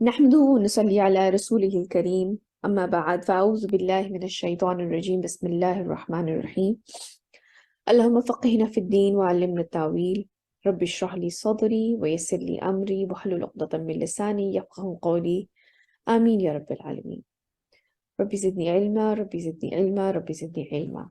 نحمده ونصلي على رسوله الكريم أما بعد فأعوذ بالله من الشيطان الرجيم بسم الله الرحمن الرحيم اللهم فقهنا في الدين وعلمنا التأويل رب اشرح لي صدري ويسر لي أمري واحلل عقدة من لساني يفقهوا قولي آمين يا رب العالمين ربي زدني علما ربي زدني علما ربي زدني علما.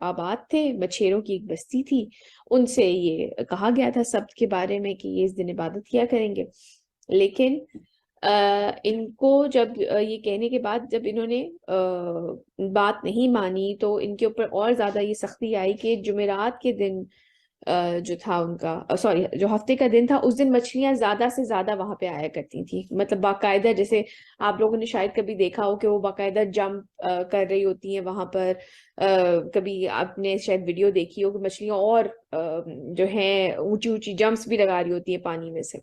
آباد تھے، مچھیروں کی ایک بستی تھی، ان سے یہ کہا گیا تھا سبت کے بارے میں کہ یہ اس دن عبادت کیا کریں گے، لیکن ان کو جب یہ کہنے کے بعد جب انہوں نے بات نہیں مانی تو ان کے اوپر اور زیادہ یہ سختی آئی کہ جمعرات کے دن جو تھا ان کا سوری جو ہفتے کا دن تھا اس دن مچھلیاں زیادہ سے زیادہ وہاں پہ آیا کرتی تھیں، مطلب باقاعدہ، جیسے آپ لوگوں نے شاید کبھی دیکھا ہو کہ وہ باقاعدہ جمپ کر رہی ہوتی ہیں وہاں پر، کبھی آپ نے شاید ویڈیو دیکھی ہو کہ مچھلیاں اور جو ہیں اونچی اونچی جمپس بھی لگا رہی ہوتی ہیں پانی میں سے،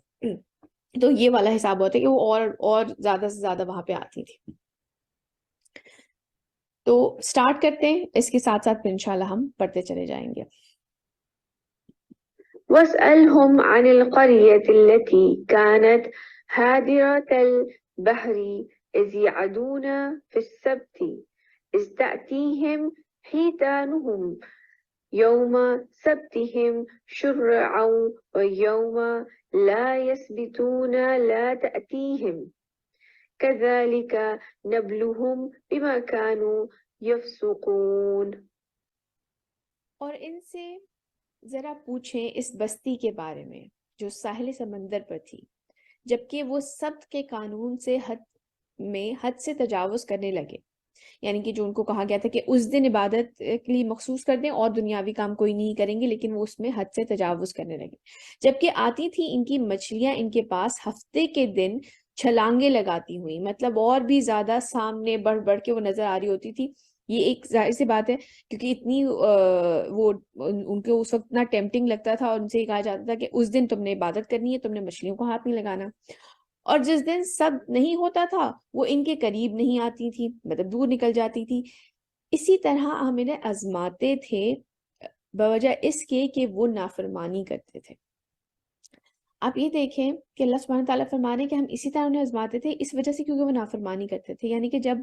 تو یہ والا حساب ہوتا ہے کہ وہ اور زیادہ سے زیادہ وہاں پہ آتی تھی۔ تو سٹارٹ کرتے ہیں، اس کے ساتھ ساتھ پھر انشاءاللہ ہم پڑھتے چلے جائیں گے۔ واسألهم عن القرية التي كانت هادرة البحر إذ يعدون في السبت إذ تأتيهم حيتانهم يوم سبتهم شرعا ويوم لا يسبتون لا تأتيهم كذلك نبلهم بما كانوا يفسقون۔ اور ان سے ذرا پوچھیں اس بستی کے بارے میں جو ساحل سمندر پر تھی، جبکہ وہ سبت کے قانون سے حد سے تجاوز کرنے لگے، یعنی کہ جو ان کو کہا گیا تھا کہ اس دن عبادت کے لیے مخصوص کر دیں اور دنیاوی کام کوئی نہیں کریں گے، لیکن وہ اس میں حد سے تجاوز کرنے لگے، جبکہ آتی تھی ان کی مچھلیاں ان کے پاس ہفتے کے دن چھلانگے لگاتی ہوئی، مطلب اور بھی زیادہ سامنے بڑھ بڑھ کے وہ نظر آ رہی ہوتی تھی۔ یہ ایک ظاہر سی بات ہے کیونکہ اتنی وہ ان کو اس وقت اتنا ٹیمپٹنگ لگتا تھا، اور ان سے یہ کہا جاتا تھا کہ اس دن تم نے عبادت کرنی ہے، تم نے مچھلیوں کو ہاتھ نہیں لگانا، اور جس دن سب نہیں ہوتا تھا وہ ان کے قریب نہیں آتی تھی، مطلب دور نکل جاتی تھی۔ اسی طرح ہم انہیں آزماتے تھے بوجہ اس کے کہ وہ نافرمانی کرتے تھے۔ آپ یہ دیکھیں کہ اللہ سبحانہ تعالیٰ فرما رہے ہیں کہ ہم اسی طرح انہیں آزماتے تھے اس وجہ سے کیونکہ وہ نافرمانی کرتے تھے، یعنی کہ جب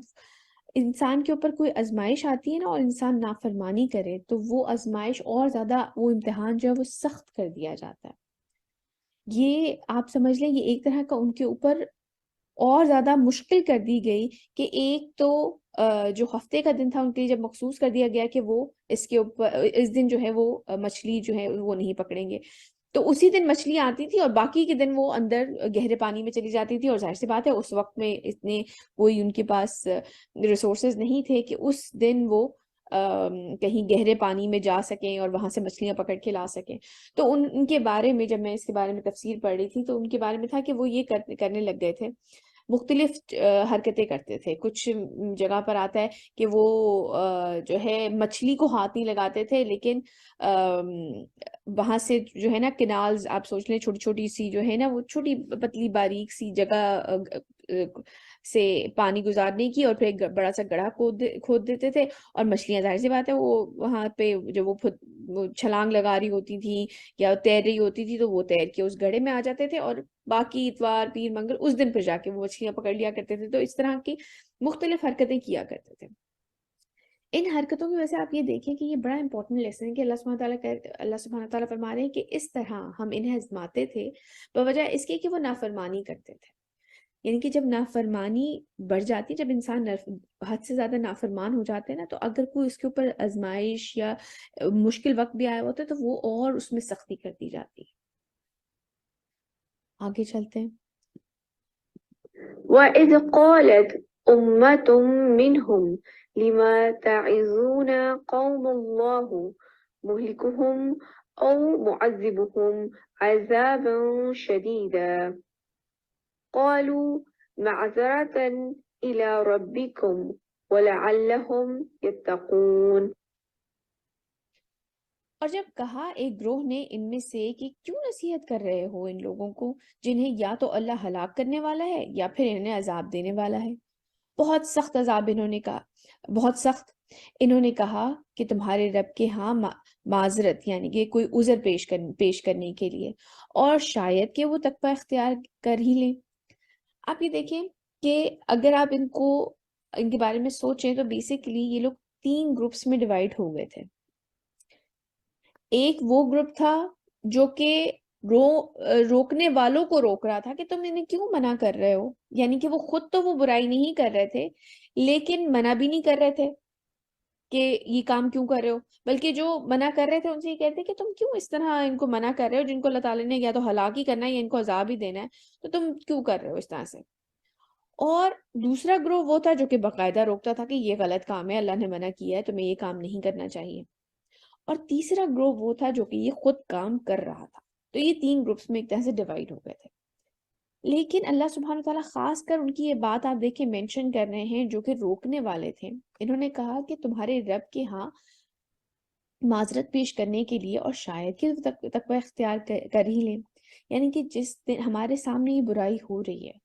انسان کے اوپر کوئی آزمائش آتی ہے نا اور انسان نافرمانی کرے تو وہ آزمائش اور زیادہ، وہ امتحان جو ہے وہ سخت کر دیا جاتا ہے۔ یہ آپ سمجھ لیں یہ ایک طرح کا ان کے اوپر اور زیادہ مشکل کر دی گئی کہ ایک تو جو ہفتے کا دن تھا ان کے لیے جب مخصوص کر دیا گیا کہ وہ اس کے اوپر اس دن جو ہے وہ مچھلی جو ہے وہ نہیں پکڑیں گے، تو اسی دن مچھلی آتی تھی اور باقی کے دن وہ اندر گہرے پانی میں چلی جاتی تھی، اور ظاہر سی بات ہے اس وقت میں اتنے کوئی ان کے پاس ریسورسز نہیں تھے کہ اس دن وہ کہیں گہرے پانی میں جا سکیں اور وہاں سے مچھلیاں پکڑ کے لا سکیں۔ تو ان کے بارے میں جب میں اس کے بارے میں تفسیر پڑھ رہی تھی تو ان کے بارے میں تھا کہ وہ یہ کرنے لگ گئے تھے، مختلف حرکتیں کرتے تھے۔ کچھ جگہ پر آتا ہے کہ وہ جو ہے مچھلی کو ہاتھ نہیں لگاتے تھے، لیکن وہاں سے جو ہے نا کنالز آپ سوچ لیں چھوٹی چھوٹی سی جو ہے نا وہ چھوٹی پتلی باریک سی جگہ سے پانی گزارنے کی، اور پھر ایک بڑا سا گڑھا کھود دیتے تھے، اور مچھلیاں ظاہر سی بات ہے وہ وہاں پہ جب وہ چھلانگ لگا رہی ہوتی تھی یا تیر رہی ہوتی تھی تو وہ تیر کے اس گڑھے میں آ جاتے تھے، اور باقی اتوار پیر منگل اس دن پھر جا کے وہ مچھلیاں پکڑ لیا کرتے تھے۔ تو اس طرح کی مختلف حرکتیں کیا کرتے تھے۔ ان حرکتوں کی وجہ سے آپ یہ دیکھیں کہ یہ بڑا امپورٹنٹ لیسن ہے کہ اللہ سبحانہ تعالیٰ فرما رہے ہیں کہ اس طرح ہم انہیں آزماتے تھے بوجہ اس کے کہ وہ نافرمانی کرتے تھے، یعنی کہ جب نافرمانی بڑھ جاتی، جب انسان حد سے زیادہ نافرمان ہو جاتے ہیں نا، تو اگر کوئی اس کے اوپر آزمائش یا مشکل وقت بھی آیا ہوتا ہے تو وہ اور اس میں سختی کر دی جاتی ہے۔ آگے چلتے ہیں۔ وَإِذْ قَالَتْ أُمَّةٌ مِّنْهُمْ لِمَ تَعِظُونَ قَوْمَ اللَّهُ مُهْلِكُهُمْ أَوْ مُعَذِّبُهُمْ عَذَابًا شَدِيدًا قَالُوا مَعْذِرَةً إِلَىٰ رَبِّكُمْ وَلَعَلَّهُمْ يَتَّقُونَ۔ اور جب کہا ایک گروہ نے ان میں سے کہ کیوں نصیحت کر رہے ہو ان لوگوں کو جنہیں یا تو اللہ ہلاک کرنے والا ہے یا پھر انہیں عذاب دینے والا ہے، بہت سخت عذاب بہت سخت۔ انہوں نے کہا کہ تمہارے رب کے ہاں معذرت، یعنی کہ کوئی عذر پیش کرنے کے لیے، اور شاید کہ وہ تقوی اختیار کر ہی لیں۔ آپ یہ دیکھیں کہ اگر آپ ان کے بارے میں سوچیں تو بیسیکلی یہ لوگ 3 گروپس میں ڈیوائیڈ ہو گئے تھے۔ ایک وہ گروپ تھا جو کہ روکنے والوں کو روک رہا تھا کہ تم انہیں کیوں منع کر رہے ہو، یعنی کہ وہ خود تو وہ برائی نہیں کر رہے تھے لیکن منع بھی نہیں کر رہے تھے کہ یہ کام کیوں کر رہے ہو، بلکہ جو منع کر رہے تھے ان سے یہ کہتے کہ تم کیوں اس طرح ان کو منع کر رہے ہو، جن کو اللہ تعالیٰ نے یا تو ہلاک ہی کرنا ہے یا ان کو عذاب ہی دینا ہے، تو تم کیوں کر رہے ہو اس طرح سے۔ اور دوسرا گروہ وہ تھا جو کہ باقاعدہ روکتا تھا کہ یہ غلط کام ہے، اللہ نے منع کیا ہے، تمہیں یہ کام نہیں کرنا چاہیے۔ اور تیسرا گروہ وہ تھا جو کہ یہ خود کام کر رہا تھا۔ تو یہ 3 گروپس میں ایک طرح سے ڈیوائڈ ہو گئے تھے۔ لیکن اللہ سبحانہ وتعالیٰ خاص کر ان کی یہ بات آپ دیکھیں مینشن کر رہے ہیں جو کہ روکنے والے تھے۔ انہوں نے کہا کہ تمہارے رب کے ہاں معذرت پیش کرنے کے لیے اور شاید کہ تقوی اختیار کر ہی لیں، یعنی کہ جس دن ہمارے سامنے یہ برائی ہو رہی ہے،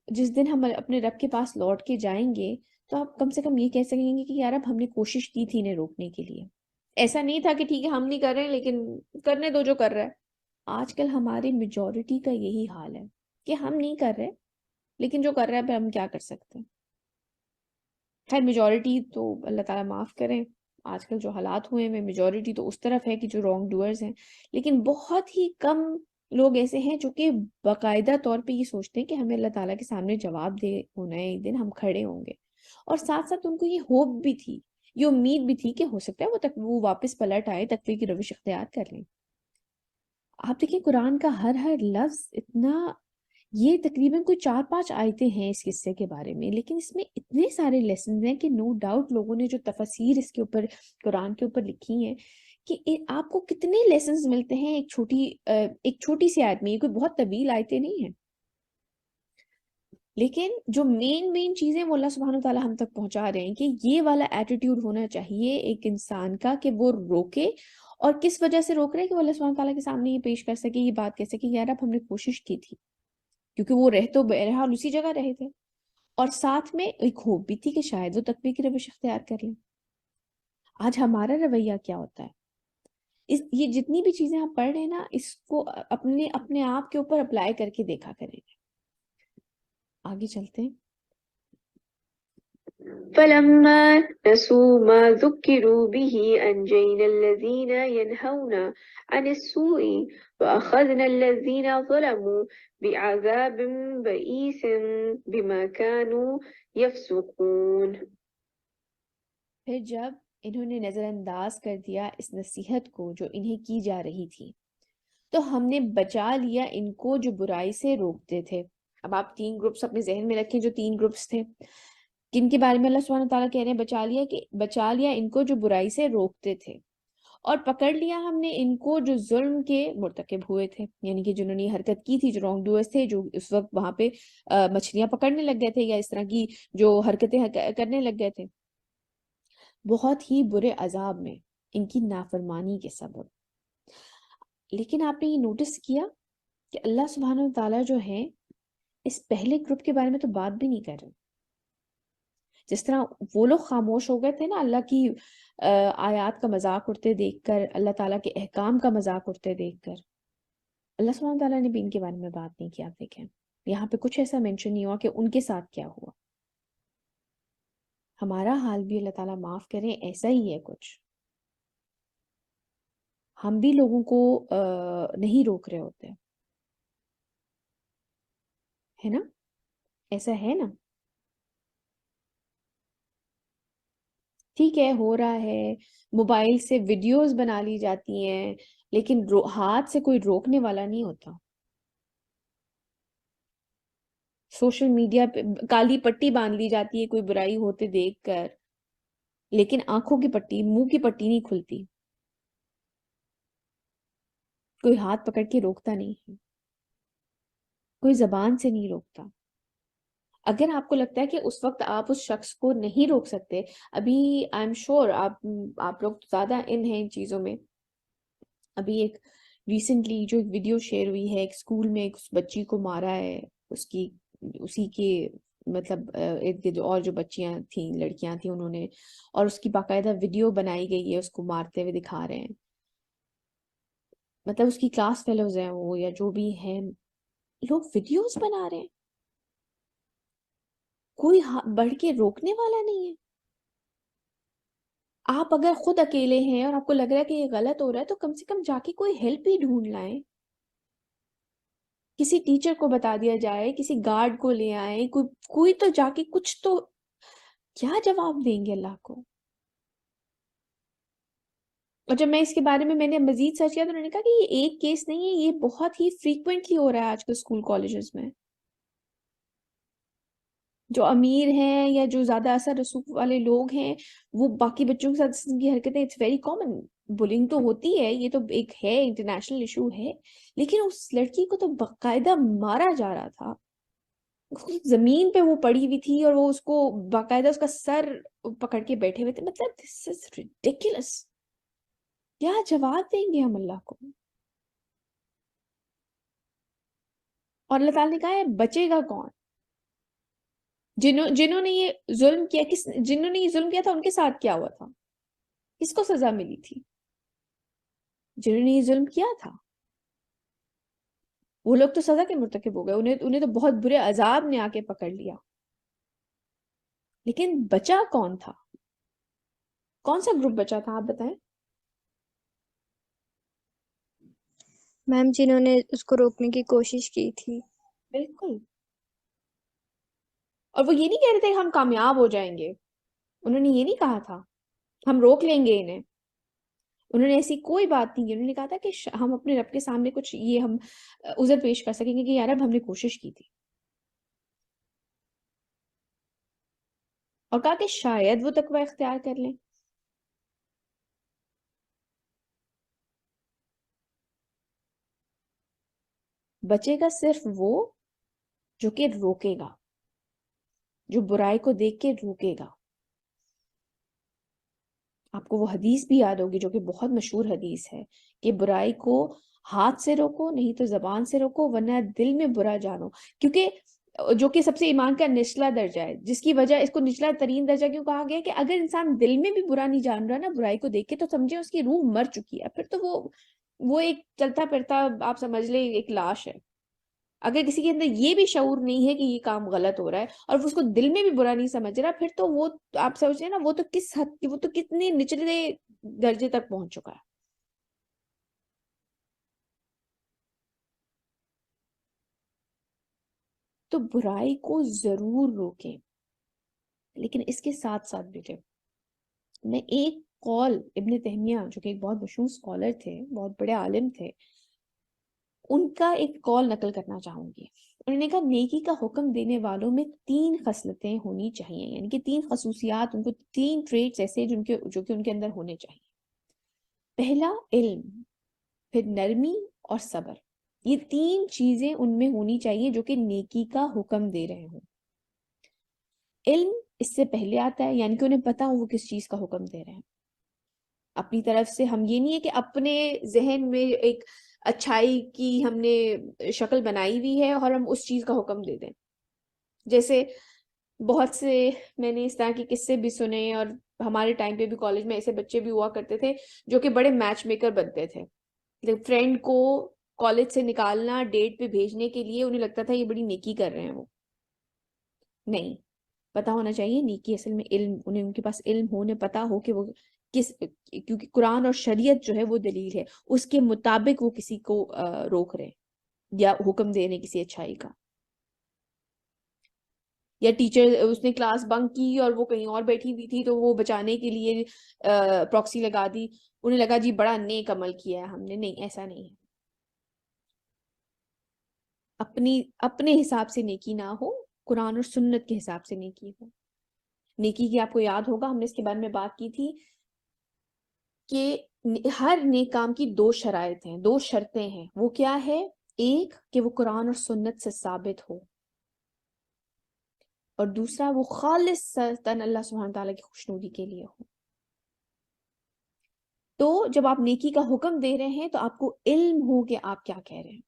جس دن ہم اپنے رب کے پاس لوٹ کے جائیں گے تو آپ کم سے کم یہ کہہ سکیں گے کہ یار اب ہم نے کوشش کی تھی انہیں روکنے کے لیے، ایسا نہیں تھا کہ ٹھیک ہے ہم نہیں کر رہے ہیں لیکن کرنے دو جو کر رہا ہے۔ آج کل ہماری میجورٹی کا یہی حال ہے کہ ہم نہیں کر رہے لیکن جو کر رہا ہے پھر ہم کیا کر سکتے ہیں۔ خیر میجورٹی تو اللہ تعالیٰ معاف کریں، آج کل جو حالات ہوئے ہیں میجورٹی تو اس طرف ہے کہ جو رانگ ڈوئرز ہیں، لیکن بہت ہی کم لوگ ایسے ہیں جو کہ باقاعدہ طور پہ یہ سوچتے ہیں کہ ہمیں اللہ تعالیٰ کے سامنے جواب دے ہونا ہے، ایک دن ہم کھڑے ہوں گے، اور ساتھ ساتھ ان کو یہ ہوپ بھی تھی، یہ امید بھی تھی کہ ہو سکتا ہے وہ واپس پلٹ آئے، تقوی کی روش اختیار کر لیں۔ آپ دیکھیں قرآن کا ہر لفظ اتنا، یہ تقریباً کوئی 4-5 آیتیں ہیں اس قصے کے بارے میں، لیکن اس میں اتنے سارے لیسنز ہیں کہ نو ڈاؤٹ لوگوں نے جو تفاسیر اس کے اوپر قرآن کے اوپر لکھی ہیں کہ آپ کو کتنے لیسنز ملتے ہیں ایک چھوٹی سی آیت میں۔ یہ کوئی بہت طویل آیتیں نہیں ہیں، لیکن جو مین چیزیں وہ اللہ سبحانہ وتعالیٰ ہم تک پہنچا رہے ہیں کہ یہ والا ایٹیٹیوڈ ہونا چاہیے ایک انسان کا کہ وہ روکے، اور کس وجہ سے روک رہے ہیں کہ وہ اللہ سبحانہ وتعالیٰ کے سامنے یہ پیش کر سکے، یہ بات کہہ سکے کہ یار اب ہم نے کوشش کی تھی، کیونکہ وہ رہ تو بہرحال اسی جگہ رہے تھے، اور ساتھ میں ایک ہوپ بھی تھی کہ شاید وہ تقوی کی روش اختیار کر لیں۔ آج ہمارا رویہ کیا ہوتا ہے؟ یہ جتنی بھی چیزیں آپ پڑھ رہے ہیں نا، اس کو اپنے آپ کے اوپر اپلائی کر کے دیکھا کریں گے۔ آگے چلتے ہیں۔ فلما نسوا ما ذكروا به أنجينا الذين ينهون عن السوء وأخذنا الذين ظلموا بعذاب بئيس بما كانوا يفسقون۔ پھر جب انہوں نے نظر انداز کر دیا اس نصیحت کو جو انہیں کی جا رہی تھی، تو ہم نے بچا لیا ان کو جو برائی سے روکتے تھے۔ اب آپ 3 گروپس اپنے ذہن میں رکھیں، جو 3 گروپس تھے کن کے بارے میں اللہ سبحانہ تعالیٰ کہہ رہے ہیں بچا لیا ان کو جو برائی سے روکتے تھے، اور پکڑ لیا ہم نے ان کو جو ظلم کے مرتکب ہوئے تھے، یعنی کہ جنہوں نے یہ حرکت کی تھی، جو رانگ ڈوئرز تھے، جو اس وقت وہاں پہ مچھلیاں پکڑنے لگ گئے تھے یا اس طرح کی جو حرکتیں کرنے لگ گئے تھے، بہت ہی برے عذاب میں ان کی نافرمانی کے سبب۔ لیکن آپ نے یہ نوٹس کیا کہ اللہ سبحانہ تعالیٰ جو ہے اس پہلے گروپ کے بارے میں تو بات بھی نہیں کر رہے۔ جس طرح وہ لوگ خاموش ہو گئے تھے نا اللہ کی آیات کا مذاق اڑتے دیکھ کر، اللہ تعالیٰ کے احکام کا مذاق اڑتے دیکھ کر، اللہ سبحانہ تعالیٰ نے بھی ان کے بارے میں بات نہیں کی۔ آپ دیکھیں یہاں پہ کچھ ایسا مینشن نہیں ہوا کہ ان کے ساتھ کیا ہوا۔ ہمارا حال بھی اللہ تعالیٰ معاف کریں ایسا ہی ہے کچھ، ہم بھی لوگوں کو نہیں روک رہے ہوتے، ہے نا؟ ایسا ہے نا؟ ٹھیک ہے ہو رہا ہے، موبائل سے ویڈیوز بنا لی جاتی ہیں، لیکن ہاتھ سے کوئی روکنے والا نہیں ہوتا۔ سوشل میڈیا پہ کالی پٹی باندھ لی جاتی ہے کوئی برائی ہوتے دیکھ کر، لیکن آنکھوں کی پٹی، منہ کی پٹی نہیں کھلتی، کوئی ہاتھ پکڑ کے روکتا نہیں ہے، کوئی زبان سے نہیں روکتا۔ اگر آپ کو لگتا ہے کہ اس وقت آپ اس شخص کو نہیں روک سکتے، ابھی آئی ایم شور آپ لوگ زیادہ ان ہیں ان چیزوں میں، ابھی ایک ریسنٹلی جو ایک ویڈیو شیئر ہوئی ہے، ایک اسکول میں ایک بچی کو مارا ہے، اسی کے مطلب ارد گرد اور جو بچیاں تھیں، لڑکیاں تھیں، انہوں نے، اور اس کی باقاعدہ ویڈیو بنائی گئی ہے، اس کو مارتے ہوئے دکھا رہے ہیں، مطلب اس کی کلاس فیلوز ہیں وہ یا جو بھی ہیں، لوگ ویڈیوز بنا رہے ہیں، کوئی بڑھ کے روکنے والا نہیں ہے۔ آپ اگر خود اکیلے ہیں اور آپ کو لگ رہا ہے کہ یہ غلط ہو رہا ہے تو کم سے کم جا کے کوئی ہیلپ ہی ڈھونڈ لائیں، کسی ٹیچر کو بتا دیا جائے، کسی گارڈ کو لے آئیں، کوئی تو جا کے کچھ تو کیا جواب دیں گے اللہ کو؟ اور جب میں اس کے بارے میں نے مزید سرچ کیا تو انہوں نے کہا کہ یہ ایک کیس نہیں ہے، یہ بہت ہی فریکوینٹلی ہو رہا ہے آج کل اسکول کالجز میں. جو امیر ہیں یا جو زیادہ اثر رسوخ والے لوگ ہیں وہ باقی بچوں کے ساتھ اس قسم کی حرکتیں، اٹس ویری کامن. بلنگ تو ہوتی ہے، یہ تو ایک ہے، انٹرنیشنل ایشو ہے، لیکن اس لڑکی کو تو باقاعدہ مارا جا رہا تھا. اس کو زمین پہ وہ پڑی ہوئی تھی اور وہ اس کو باقاعدہ اس کا سر پکڑ کے بیٹھے ہوئے تھے. مطلب دس از ریڈیکولس. کیا جواب دیں گے ہم اللہ کو؟ اور اللہ تعالیٰ نے کہا ہے بچے گا کون؟ جنہوں نے یہ ظلم کیا، جنہوں نے یہ ظلم کیا تھا ان کے ساتھ کیا ہوا تھا؟ کس کو سزا ملی تھی؟ جنہوں نے یہ ظلم کیا تھا وہ لوگ تو سزا کے مرتکب ہو گئے، انہیں تو بہت برے عذاب نے آ کے پکڑ لیا. لیکن بچا کون تھا؟ کون سا گروپ بچا تھا، آپ بتائیں. میم جنہوں نے اس کو روکنے کی کوشش کی تھی. بالکل. اور وہ یہ نہیں کہہ رہے تھے کہ ہم کامیاب ہو جائیں گے، انہوں نے یہ نہیں کہا تھا ہم روک لیں گے انہیں. انہوں نے ایسی کوئی بات نہیں کی. انہوں نے کہا تھا کہ ہم اپنے رب کے سامنے کچھ یہ ہم عذر پیش کر سکیں گے کہ یا رب ہم نے کوشش کی تھی. اور کہا کہ شاید وہ تقوی اختیار کر لیں. بچے گا صرف وہ جو کہ روکے گا، جو برائی کو دیکھ کے روکے گا. آپ کو وہ حدیث بھی یاد ہوگی جو کہ بہت مشہور حدیث ہے کہ برائی کو ہاتھ سے روکو نہیں تو زبان سے روکو ورنہ دل میں برا جانو. کیونکہ جو کہ سب سے ایمان کا نچلا درجہ ہے، جس کی وجہ اس کو نچلا ترین درجہ کیوں کہا گیا کہ اگر انسان دل میں بھی برا نہیں جان رہا نا برائی کو دیکھ کے، تو سمجھے اس کی روح مر چکی ہے. پھر تو وہ ایک چلتا پھرتا آپ سمجھ لیں ایک لاش ہے. اگر کسی کے اندر یہ بھی شعور نہیں ہے کہ یہ کام غلط ہو رہا ہے اور اس کو دل میں بھی برا نہیں سمجھ رہا، پھر تو وہ آپ سمجھ رہے ہیں نا وہ تو کس حد کی، وہ تو کتنے نچلے درجے تک پہنچ چکا ہے. تو برائی کو ضرور روکیں، لیکن اس کے ساتھ ساتھ بیٹے میں ایک قول ابن تیمیہ جو کہ ایک بہت مشہور اسکالر تھے، بہت بڑے عالم تھے، ان کا ایک قول نقل کرنا چاہوں گی. انہوں نے کہا نیکی کا حکم دینے والوں میں 3 خصلتیں ہونی چاہیے، یعنی کہ 3 خصوصیات، ان کو 3 ٹریٹس ایسے جو کہ ان کے اندر ہونے چاہیے. پہلا علم، پھر نرمی اور صبر. یہ 3 چیزیں ان میں ہونی چاہیے جو کہ نیکی کا حکم دے رہے ہوں. علم اس سے پہلے آتا ہے، یعنی کہ انہیں پتا ہو وہ کس چیز کا حکم دے رہے ہیں. اپنی طرف سے ہم یہ نہیں ہے کہ اپنے ذہن میں ایک اچھائی کی ہم نے شکل بنائی ہوئی ہے اور ہم اس چیز کا حکم دے دیں. جیسے بہت سے میں نے اس طرح کے قصے بھی سنے، اور ہمارے ٹائم پہ بھی کالج میں ایسے بچے بھی ہوا کرتے تھے جو کہ بڑے میچ میکر بنتے تھے. فرینڈ کو کالج سے نکالنا ڈیٹ پہ بھیجنے کے لیے انہیں لگتا تھا یہ بڑی نیکی کر رہے ہیں. وہ نہیں، پتا ہونا چاہیے نیکی اصل میں علم، انہیں ان کے پاس علم ہو، انہیں پتا ہو کہ وہ کیونکہ قرآن اور شریعت جو ہے وہ دلیل ہے، اس کے مطابق وہ کسی کو روک رہے یا حکم دے رہے کسی اچھائی کا. یا ٹیچر اس نے کلاس بنک کی اور وہ کہیں اور بیٹھی ہوئی تھی تو وہ بچانے کے لیے پراکسی لگا دی، انہیں لگا جی بڑا نیک عمل کیا ہے ہم نے. نہیں، ایسا نہیں ہے. اپنے حساب سے نیکی نہ ہو، قرآن اور سنت کے حساب سے نیکی ہو. نیکی کی آپ کو یاد ہوگا ہم نے اس کے بارے میں بات کی تھی کہ ہر نیک کام کی 2 شرائط ہیں، 2 شرطیں ہیں. وہ کیا ہے؟ ایک کہ وہ قرآن اور سنت سے ثابت ہو، اور دوسرا وہ خالص تن اللہ سبحانہ تعالیٰ کی خوشنودی کے لیے ہو. تو جب آپ نیکی کا حکم دے رہے ہیں تو آپ کو علم ہو کہ آپ کیا کہہ رہے ہیں،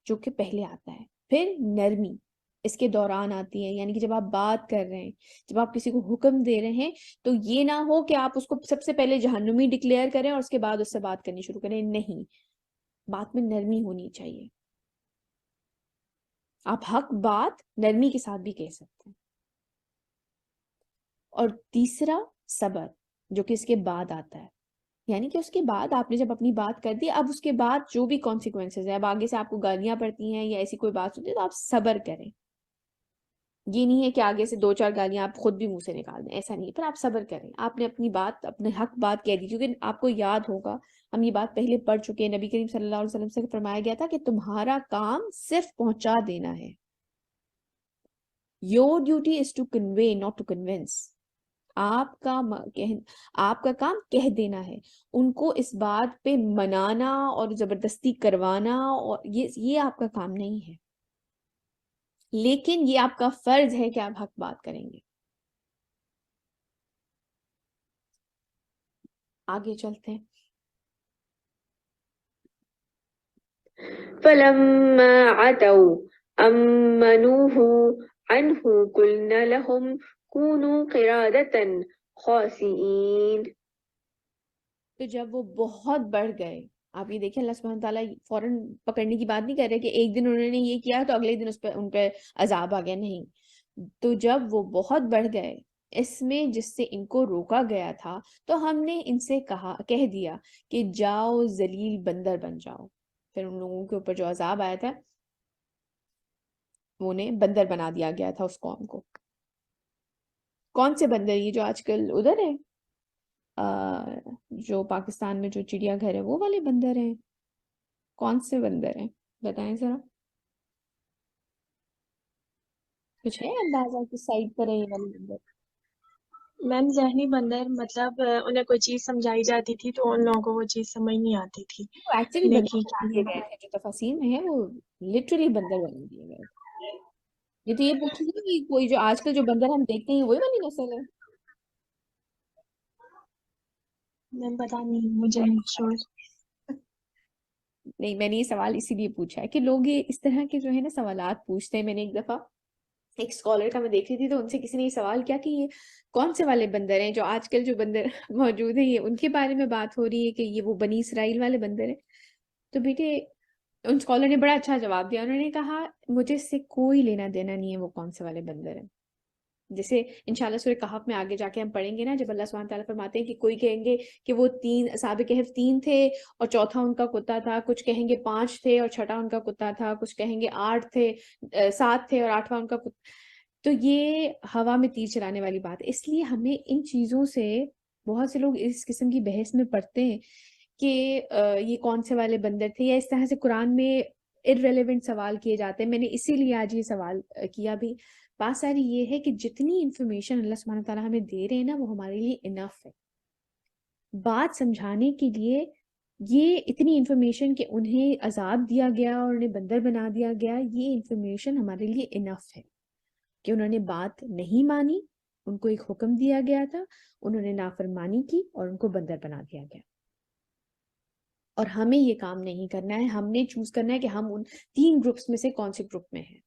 جو کہ پہلے آتا ہے. پھر نرمی اس کے دوران آتی ہے، یعنی کہ جب آپ بات کر رہے ہیں، جب آپ کسی کو حکم دے رہے ہیں تو یہ نہ ہو کہ آپ اس کو سب سے پہلے جہنمی ڈکلیئر کریں اور اس کے بعد اس سے بات کرنی شروع کریں. نہیں، بات میں نرمی ہونی چاہیے. آپ حق بات نرمی کے ساتھ بھی کہہ سکتے ہیں. اور تیسرا صبر، جو کہ اس کے بعد آتا ہے، یعنی کہ اس کے بعد آپ نے جب اپنی بات کر دی، اب اس کے بعد جو بھی کانسیکوینسز ہے، اب آگے سے آپ کو گالیاں پڑتی ہیں یا ایسی کوئی بات ہوتی ہے تو آپ صبر کریں. یہ نہیں ہے کہ آگے سے 2-4 گالیاں آپ خود بھی منہ سے نکال دیں، ایسا نہیں ہے، پر آپ صبر کریں، آپ نے اپنی بات، اپنے حق بات کہہ دی، کیونکہ آپ کو یاد ہوگا ہم یہ بات پہلے پڑھ چکے ہیں، نبی کریم صلی اللہ علیہ وسلم سے فرمایا گیا تھا کہ تمہارا کام صرف پہنچا دینا ہے. Your duty is to convey, not to convince. آپ کا کام کہہ دینا ہے، ان کو اس بات پہ منانا اور زبردستی کروانا، اور یہ آپ کا کام نہیں ہے، لیکن یہ آپ کا فرض ہے کہ آپ حق بات کریں گے. آگے چلتے ہیں. فلما عتوا عما نهوا عنه قلنا لهم كونوا قردة خاسئين. تو جب وہ بہت بڑھ گئے، آپ یہ دیکھیں اللہ سبحانہ تعالیٰ فوراً پکڑنے کی بات نہیں کر رہے کہ ایک دن انہوں نے یہ کیا تو اگلے دن ان پہ عذاب آ گیا، نہیں. تو جب وہ بہت بڑھ گئے اس میں جس سے ان کو روکا گیا تھا، تو ہم نے ان سے کہہ دیا کہ جاؤ ذلیل بندر بن جاؤ. پھر ان لوگوں کے اوپر جو عذاب آیا تھا وہ انہیں بندر بنا دیا گیا تھا اس قوم کو. کون سے بندر؟ یہ جو آج کل ادھر ہے جو پاکستان میں جو چڑیا گھر ہے وہ والے بندر ہیں؟ کون سے بندر ہیں بتائیں ذرا، کچھ ہے اندازہ کس سائڈ پر ہے یہ والے بندر؟ میم ذہنی بندر مطلب انہیں کوئی چیز سمجھائی جاتی تھی تو ان لوگوں کو وہ چیز سمجھ نہیں آتی تھی. وہ ایکچولی نیکی بندر بنا کی دیے گئے تھے، جو تفاسیر میں ہے وہ لٹرلی بندر بنا دیے گئے. یہ تو یہ پوچھی کہ کوئی جو آج کل جو بندر ہم دیکھتے ہیں وہی والی نسل ہے؟ میم پتا نہیں، مجھے نہیں شور. نہیں، میں نے یہ سوال اسی لیے پوچھا ہے کہ لوگ یہ اس طرح کے جو ہے نا سوالات پوچھتے ہیں. میں نے ایک دفعہ ایک اسکالر کا میں دیکھ رہی تھی تو ان سے کسی نے یہ سوال کیا کہ یہ کون سے والے بندر ہیں جو آج کل جو بندر موجود ہیں، یہ ان کے بارے میں بات ہو رہی ہے کہ یہ وہ بنی اسرائیل والے بندر ہیں؟ تو بیٹے ان اسکالر نے بڑا اچھا جواب دیا. انہوں نے کہا مجھے اس سے کوئی لینا دینا نہیں ہے وہ کون سے والے بندر ہیں. جیسے انشاءاللہ سورہ کہف میں آگے جا کے ہم پڑھیں گے نا، جب اللہ سبحانہ تعالیٰ فرماتے ہیں کہ کوئی کہیں گے کہ وہ اصحاب کہف 3 تھے اور چوتھا ان کا کتا تھا، کچھ کہیں گے 5 تھے اور چھٹا ان کا کتا تھا، کچھ کہیں گے 8 تھے 7 تھے اور 8واں ان کا کتا. تو یہ ہوا میں تیر چلانے والی بات ہے. اس لیے ہمیں ان چیزوں سے، بہت سے لوگ اس قسم کی بحث میں پڑھتے ہیں کہ یہ کون سے والے بندر تھے، یا اس طرح سے قرآن میں irrelevant سوال کیے جاتے ہیں. میں نے اسی لیے آج یہ سوال کیا بھی. بات ساری یہ ہے کہ جتنی انفارمیشن اللہ سبحانہ تعالیٰ ہمیں دے رہے ہیں نا وہ ہمارے لیے انف ہے. بات سمجھانے کے لیے یہ اتنی انفارمیشن کہ انہیں عذاب دیا گیا اور انہیں بندر بنا دیا گیا، یہ انفارمیشن ہمارے لیے انف ہے. کہ انہوں نے بات نہیں مانی، ان کو ایک حکم دیا گیا تھا، انہوں نے نافرمانی کی اور ان کو بندر بنا دیا گیا. اور ہمیں یہ کام نہیں کرنا ہے، ہم نے چوز کرنا ہے کہ ہم ان 3 گروپس میں سے کون سے گروپ میں ہیں.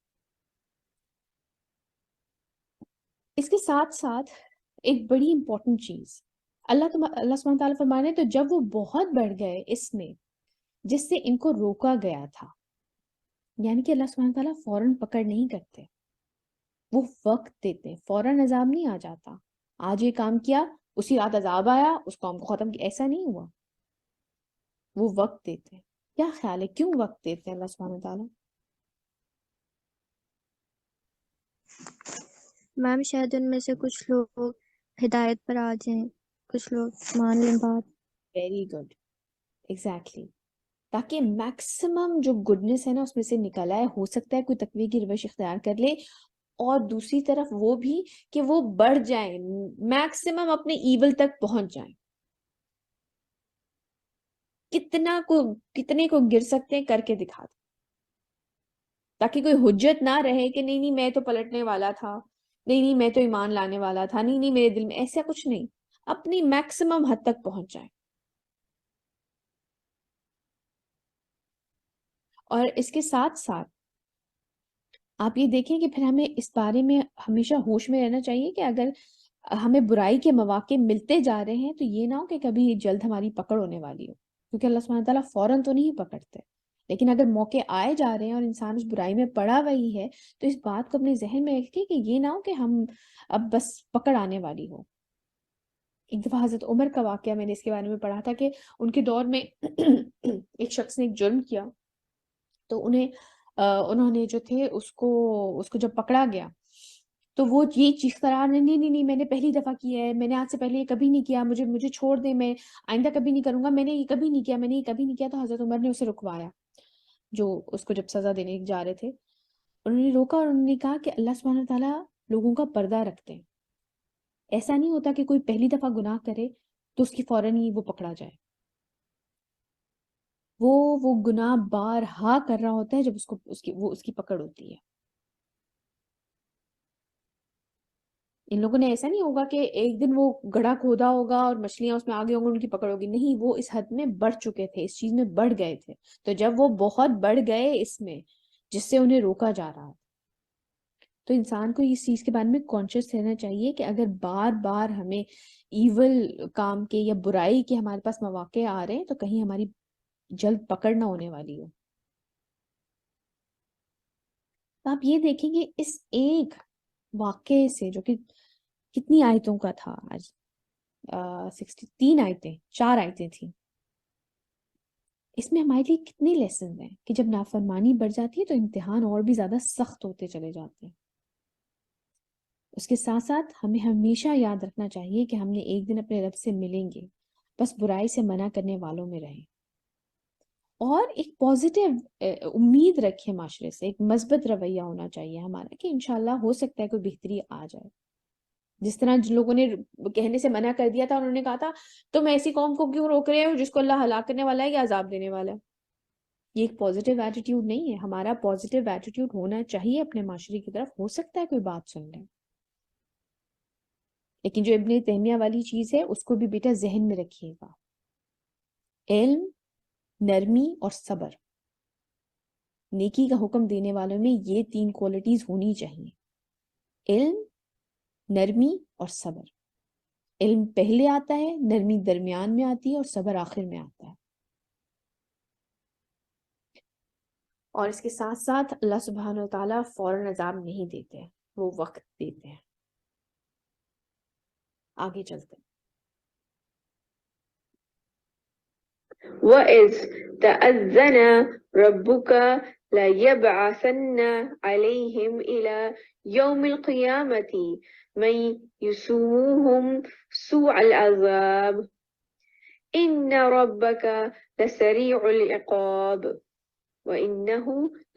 اس کے ساتھ ساتھ ایک بڑی امپورٹنٹ چیز اللہ سبحانہ تعالیٰ فرما رہے ہیں، تو جب وہ بہت بڑھ گئے اس میں جس سے ان کو روکا گیا تھا، یعنی کہ اللہ سبحانہ تعالیٰ فوراً پکڑ نہیں کرتے، وہ وقت دیتے. فوراً عذاب نہیں آ جاتا. آج یہ کام کیا اسی رات عذاب آیا اس قوم کو ختم کیا، ایسا نہیں ہوا. وہ وقت دیتے. کیا خیال ہے کیوں وقت دیتے ہیں اللہ سبحانہ تعالیٰ؟ میم شاید ان میں سے کچھ لوگ ہدایت پر آ جائیں، کچھ لوگ مان لیں بات. Very good, exactly. تاکہ میکسیمم جو گڈنس ہے نا اس میں سے نکل آئے. ہو سکتا ہے کوئی تقوی کی روش اختیار کر لے، اور دوسری طرف وہ بھی کہ وہ بڑھ جائیں، میکسیمم اپنے ایول تک پہنچ جائیں. کتنے کو گر سکتے ہیں کر کے دکھا دیں، تاکہ کوئی حجت نہ رہے کہ نہیں میں تو پلٹنے والا تھا، نہیں میں تو ایمان لانے والا تھا، نہیں میرے دل میں ایسا کچھ نہیں. اپنی میکسیمم حد تک پہنچ جائیں. اور اس کے ساتھ ساتھ آپ یہ دیکھیں کہ پھر ہمیں اس بارے میں ہمیشہ ہوش میں رہنا چاہیے کہ اگر ہمیں برائی کے مواقع ملتے جا رہے ہیں تو یہ نہ ہو کہ کبھی جلد ہماری پکڑ ہونے والی ہو، کیونکہ اللہ سبحانہ تعالیٰ فوراً تو نہیں پکڑتے. لیکن اگر موقع آئے جا رہے ہیں اور انسان اس برائی میں پڑا وہی ہے تو اس بات کو اپنے ذہن میں رکھیں کہ یہ نہ ہو کہ ہم اب بس پکڑ آنے والی ہو. ایک دفعہ حضرت عمر کا واقعہ میں نے اس کے بارے میں پڑھا تھا کہ ان کے دور میں ایک شخص نے ایک جرم کیا، تو انہوں نے جو تھے اس کو جب پکڑا گیا تو وہ یہ چیختا رہا، نہیں نہیں نہیں، میں نے پہلی دفعہ کیا ہے، میں نے آج سے پہلے یہ کبھی نہیں کیا، مجھے چھوڑ دیں، میں آئندہ کبھی نہیں کروں گا، میں نے یہ کبھی نہیں کیا، میں نے یہ کبھی نہیں کیا. تو حضرت عمر نے اسے رکوایا، جو اس کو جب سزا دینے جا رہے تھے انہوں نے روکا اور انہوں نے کہا کہ اللہ سبحانہ تعالیٰ لوگوں کا پردہ رکھتے ہیں. ایسا نہیں ہوتا کہ کوئی پہلی دفعہ گناہ کرے تو اس کی فوراً ہی وہ پکڑا جائے. وہ گناہ بارہا کر رہا ہوتا ہے جب اس کی پکڑ ہوتی ہے. ان لوگوں نے ایسا نہیں ہوگا کہ ایک دن وہ گڑھا کھودا ہوگا اور مچھلیاں اس میں آگے ہوں گی، ان کی پکڑ ہوگی. نہیں، وہ اس حد میں بڑھ چکے تھے، اس چیز میں بڑھ گئے تھے. تو جب وہ بہت بڑھ گئے اس میں جس سے انہیں روکا جا رہا، تو انسان کو اس چیز کے بارے میں کانشیس رہنا چاہیے کہ اگر بار بار ہمیں ایول کام کے یا برائی کے ہمارے پاس مواقع آ رہے ہیں تو کہیں ہماری جلد پکڑ نہ ہونے والی ہو. تو آپ یہ دیکھیں گے اس ایک واقعے سے، جو کہ کتنی آیتوں کا تھا، آج 63 آیتیں، 4 آیتیں تھیں، اس میں ہمارے لیے کتنے لیسنز ہیں کہ جب نافرمانی بڑھ جاتی ہے تو امتحان اور بھی زیادہ سخت ہوتے چلے جاتے ہیں. اس کے ساتھ ساتھ ہمیں ہمیشہ یاد رکھنا چاہیے کہ ہم نے ایک دن اپنے رب سے ملیں گے، بس برائی سے منع کرنے والوں میں رہیں، اور ایک پازیٹیو امید رکھیں معاشرے سے. ایک مثبت رویہ ہونا چاہیے ہمارا کہ انشاءاللہ ہو سکتا ہے کوئی بہتری آ جائے. جس طرح جن لوگوں نے کہنے سے منع کر دیا تھا، انہوں نے کہا تھا تم ایسی قوم کو کیوں روک رہے ہو جس کو اللہ ہلاک کرنے والا ہے یا عذاب دینے والا ہے. یہ ایک پازیٹیو ایٹیٹیوڈ نہیں ہے. ہمارا پازیٹیو ایٹیٹیوڈ ہونا چاہیے اپنے معاشرے کی طرف. ہو سکتا ہے کوئی بات سن لیں، لیکن جو ابن تیمیہ والی چیز ہے اس کو بھی بیٹا ذہن میں رکھیے گا. علم، نرمی اور صبر، نیکی کا حکم دینے والوں میں یہ 3 کوالٹیز ہونی چاہیے: علم، نرمی اور صبر. علم پہلے آتا ہے، نرمی درمیان میں آتی ہے اور صبر آخر میں آتا ہے. اور اس کے ساتھ ساتھ اللہ سبحانہ و تعالیٰ فوراً عذاب نہیں دیتے، وہ وقت دیتے ہیں. آگے چلتے ہیں. وَإِذْ تَأَذَّنَ رَبُّكَ لَيَبْعَثَنَّ عَلَيْهِمْ إِلَى يَوْمِ الْقِيَامَةِ مَن يُسُومُهُمْ سُوءَ الْعَذَابِ إِنَّ رَبَّكَ لَسَرِيعُ الْعِقَابِ وَإِنَّهُ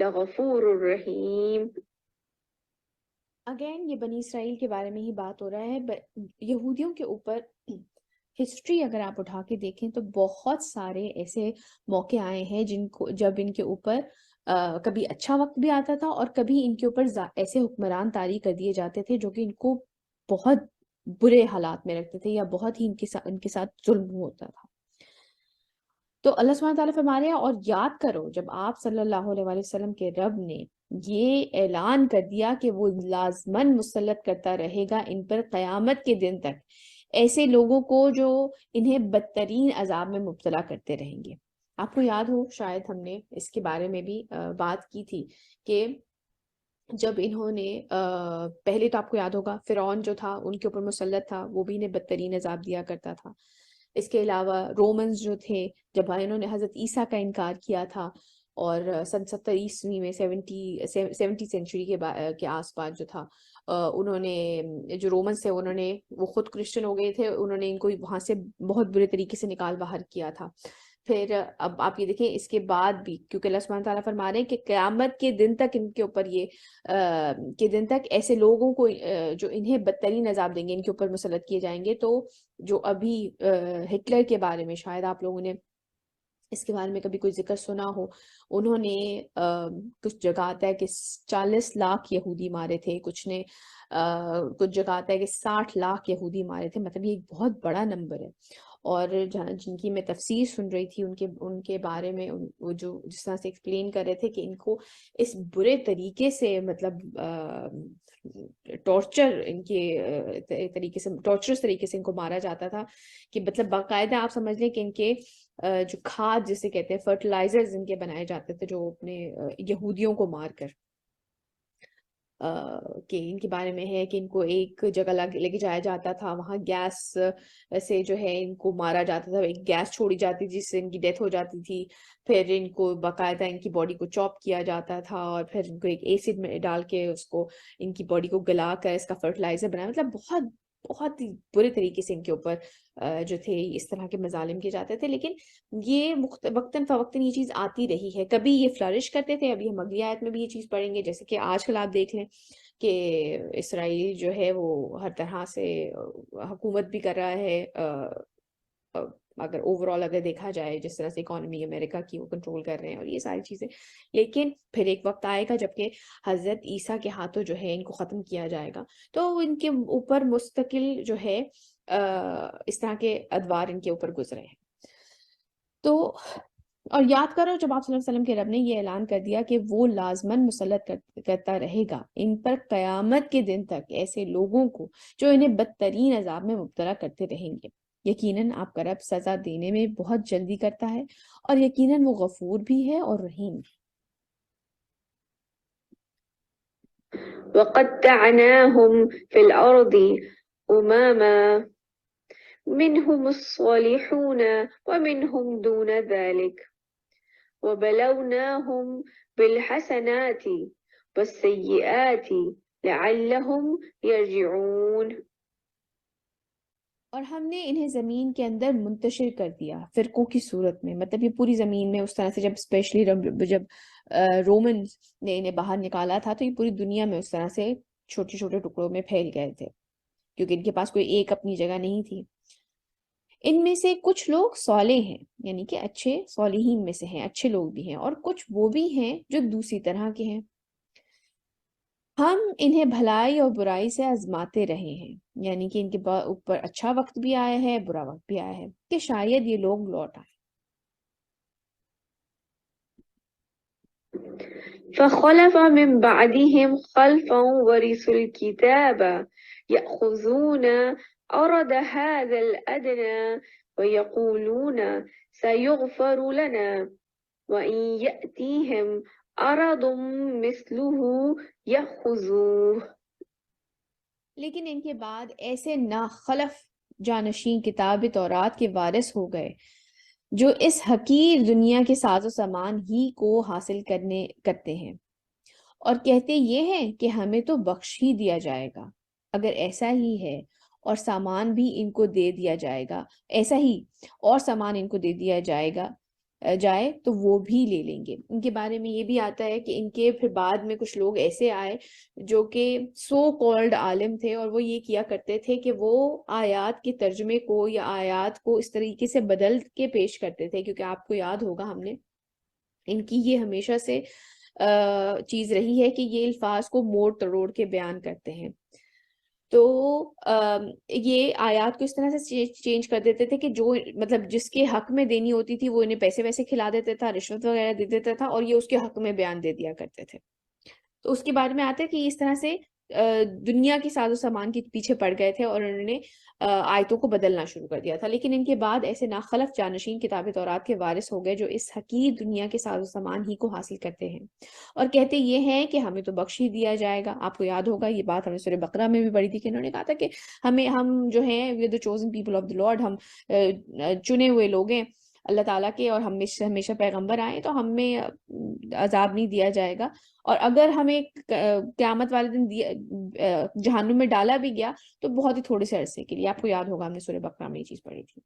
لَغَفُورٌ رَحِيمٌ. اگین یہ بنی اسرائیل کے بارے میں ہی بات ہو رہا ہے. یہودیوں کے اوپر ہسٹری اگر آپ اٹھا کے دیکھیں تو بہت سارے ایسے موقع آئے ہیں جب ان کے اوپر کبھی اچھا وقت بھی آتا تھا اور کبھی ان کے اوپر ایسے حکمران طاری کر دیے جاتے تھے جو کہ ان کو بہت برے حالات میں رکھتے تھے یا بہت ہی ان کے ساتھ ظلم ہوتا تھا. تو اللہ سبحانہ تعالیٰ فرما رہے ہیں اور یاد کرو جب آپ صلی اللہ علیہ وآلہ وسلم کے رب نے یہ اعلان کر دیا کہ وہ لازماً مسلط کرتا رہے گا ان پر قیامت کے دن تک ایسے لوگوں کو جو انہیں بدترین عذاب میں مبتلا کرتے رہیں گے. آپ کو یاد ہو شاید ہم نے اس کے بارے میں بھی بات کی تھی کہ جب انہوں نے پہلے تو آپ کو یاد ہوگا فرعون جو تھا ان کے اوپر مسلط تھا، وہ بھی انہیں بدترین عذاب دیا کرتا تھا. اس کے علاوہ رومنز جو تھے جب انہوں نے حضرت عیسیٰ کا انکار کیا تھا اور سن 70 میں 70 سینچری کے آس پاس جو تھا انہوں نے جو رومنز تھے وہ خود کرسچن ہو گئے تھے، انہوں نے ان کو وہاں سے بہت برے طریقے سے نکال باہر کیا تھا. پھر اب آپ یہ دیکھیں اس کے بعد بھی کیونکہ اللہ سبحانہ تعالیٰ فرما رہے ہیں کہ قیامت کے دن تک ان کے اوپر کے دن تک ایسے لوگوں کو جو انہیں بدترین عذاب دیں گے ان کے اوپر مسلط کیے جائیں گے. تو جو ابھی ہٹلر کے بارے میں شاید آپ لوگوں نے اس کے بارے میں کبھی کوئی ذکر سنا ہو، انہوں نے کچھ جگہ آتا ہے کہ 40 لاکھ یہودی مارے تھے، کچھ کچھ جگہ آتا ہے کہ 60 لاکھ یہودی مارے تھے. مطلب یہ ایک بہت بڑا نمبر ہے. اور جن کی میں تفسیر سن رہی تھی ان کے بارے میں وہ جو جس طرح سے ایکسپلین کر رہے تھے کہ ان کو اس برے طریقے سے مطلب ٹارچر ان کے طریقے سے ٹارچرس طریقے سے ان کو مارا جاتا تھا کہ مطلب باقاعدہ آپ سمجھ لیں کہ ان کے جو کھاد جسے کہتے ہیں فرٹیلائزرز ان کے بنائے جاتے تھے جو اپنے یہودیوں کو مار کر. کہ ان کے بارے میں ہے کہ ان کو ایک جگہ لے کے جایا جاتا تھا, وہاں گیس سے جو ہے ان کو مارا جاتا تھا, ایک گیس چھوڑی جاتی تھی جس سے ان کی ڈیتھ ہو جاتی تھی, پھر ان کو باقاعدہ ان کی باڈی کو چاپ کیا جاتا تھا اور پھر ان کو ایک ایسڈ میں ڈال کے اس کو ان کی باڈی کو گلا کر اس کا فرٹیلائزر بنایا. مطلب بہت بہت ہی برے طریقے سے ان کے اوپر جو تھے اس طرح کے مظالم کیے جاتے تھے. لیکن یہ وقتاً فوقتاً یہ چیز آتی رہی ہے. کبھی یہ فلرش کرتے تھے, ابھی ہم اگلی آیت میں بھی یہ چیز پڑھیں گے, جیسے کہ آج کل آپ دیکھ لیں کہ اسرائیل جو ہے وہ ہر طرح سے حکومت بھی کر رہا ہے, اگر اوور آل اگر دیکھا جائے جس طرح سے اکانومی امریکہ کی وہ کنٹرول کر رہے ہیں اور یہ ساری چیزیں. لیکن پھر ایک وقت آئے گا جبکہ حضرت عیسیٰ کے ہاتھوں جو ہے ان کو ختم کیا جائے گا, تو ان کے اوپر مستقل جو ہے اس طرح کے ادوار ان کے اوپر گزرے ہیں. تو اور یاد کرو جب آپ صلی اللہ علیہ وسلم کے رب نے یہ اعلان کر دیا کہ وہ لازماً مسلط کرتا رہے گا ان پر قیامت کے دن تک ایسے لوگوں کو جو انہیں بدترین عذاب میں مبتلا کرتے رہیں گے. یقیناً آپ کا رب سزا دینے میں بہت جلدی کرتا ہے اور یقیناً وہ غفور بھی ہے اور رحیم بھی. وقطعناهم في الأرض أمما منهم الصالحون ومنهم دون ذلك وبلوناهم بالحسنات والسيئات لعلهم يرجعون. اور ہم نے انہیں زمین کے اندر منتشر کر دیا فرقوں کی صورت میں, مطلب یہ پوری زمین میں اس طرح سے, جب اسپیشلی جب رومن نے انہیں باہر نکالا تھا تو یہ پوری دنیا میں اس طرح سے چھوٹے چھوٹے ٹکڑوں میں پھیل گئے تھے کیونکہ ان کے پاس کوئی ایک اپنی جگہ نہیں تھی. ان میں سے کچھ لوگ صالح ہیں, یعنی کہ اچھے صالحین میں سے ہیں, اچھے لوگ بھی ہیں, اور کچھ وہ بھی ہیں جو دوسری طرح کے ہیں. ہم انہیں بھلائی اور برائی سے آزماتے رہے ہیں, یعنی کہ ان کے اوپر اچھا وقت بھی آیا ہے, برا وقت بھی آیا ہے, کہ شاید یہ لوگ لوٹ آئے. فخلف من بعدهم خلف ورثوا الكتاب يأخذون عرض هذا الأدنى ويقولون سيغفر لنا وإن يأتيهم عرض مثله يأخذوه. لیکن ان کے بعد ایسے ناخلف جانشین کتاب تورات کے وارث ہو گئے جو اس حقیر دنیا کے ساز و سامان ہی کو حاصل کرتے ہیں اور کہتے یہ ہیں کہ ہمیں تو بخش ہی دیا جائے گا اگر ایسا ہی ہے, اور سامان بھی ان کو دے دیا جائے گا, ایسا ہی اور سامان ان کو دے دیا جائے تو وہ بھی لے لیں گے. ان کے بارے میں یہ بھی آتا ہے کہ ان کے پھر بعد میں کچھ لوگ ایسے آئے جو کہ سو کالڈ عالم تھے, اور وہ یہ کیا کرتے تھے کہ وہ آیات کے ترجمے کو یا آیات کو اس طریقے سے بدل کے پیش کرتے تھے, کیونکہ آپ کو یاد ہوگا ہم نے ان کی یہ ہمیشہ سے چیز رہی ہے کہ یہ الفاظ کو موڑ تروڑ کے بیان کرتے ہیں. تو یہ آیات کو اس طرح سے چینج کر دیتے تھے کہ جو مطلب جس کے حق میں دینی ہوتی تھی وہ انہیں پیسے ویسے کھلا دیتا تھا, رشوت وغیرہ دے دیتا تھا, اور یہ اس کے حق میں بیان دے دیا کرتے تھے. تو اس کے بارے میں آتا ہے کہ اس طرح سے دنیا کے ساز و سامان کے پیچھے پڑ گئے تھے اور انہوں نے آیتوں کو بدلنا شروع کر دیا تھا. لیکن ان کے بعد ایسے ناخلف جانشین کتاب تورات کے وارث ہو گئے جو اس حقیر دنیا کے ساز و سامان ہی کو حاصل کرتے ہیں اور کہتے یہ ہیں کہ ہمیں تو بخش ہی دیا جائے گا. آپ کو یاد ہوگا یہ بات ہم نے سورہ بقرہ میں بھی پڑھی تھی کہ انہوں نے کہا تھا کہ ہم جو ہیں we are the chosen people of the Lord, ہم چنے ہوئے لوگ ہیں اللہ تعالیٰ کے, اور ہمیشہ پیغمبر آئے تو ہمیں عذاب نہیں دیا جائے گا, اور اگر ہمیں قیامت والے دن جہنم میں ڈالا بھی گیا تو بہت ہی تھوڑے سے عرصے کے لیے. آپ کو یاد ہوگا ہم نے سورہ بقرہ میں یہ چیز پڑھی تھی.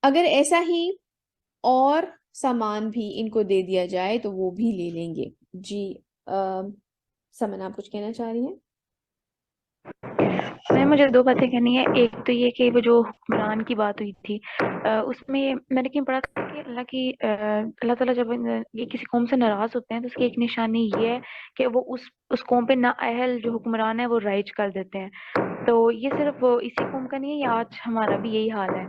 اگر ایسا ہی اور سامان بھی ان کو دے دیا جائے تو وہ بھی لے لیں گے. جی سمن آپ کچھ کہنا چاہ رہی ہیں؟ مجھے دو باتیں کہنی ہے. ایک تو یہ کہ وہ جو حکمران کی بات ہوئی تھی اس میں میں نے کہیں پڑھا تھا کہ اللہ تعالیٰ جب یہ کسی قوم سے ناراض ہوتے ہیں تو اس کی ایک نشانی یہ ہے کہ وہ اس قوم پہ نااہل جو حکمران ہے وہ رائج کر دیتے ہیں. تو یہ صرف اسی قوم کا نہیں ہے, یہ آج ہمارا بھی یہی حال ہے.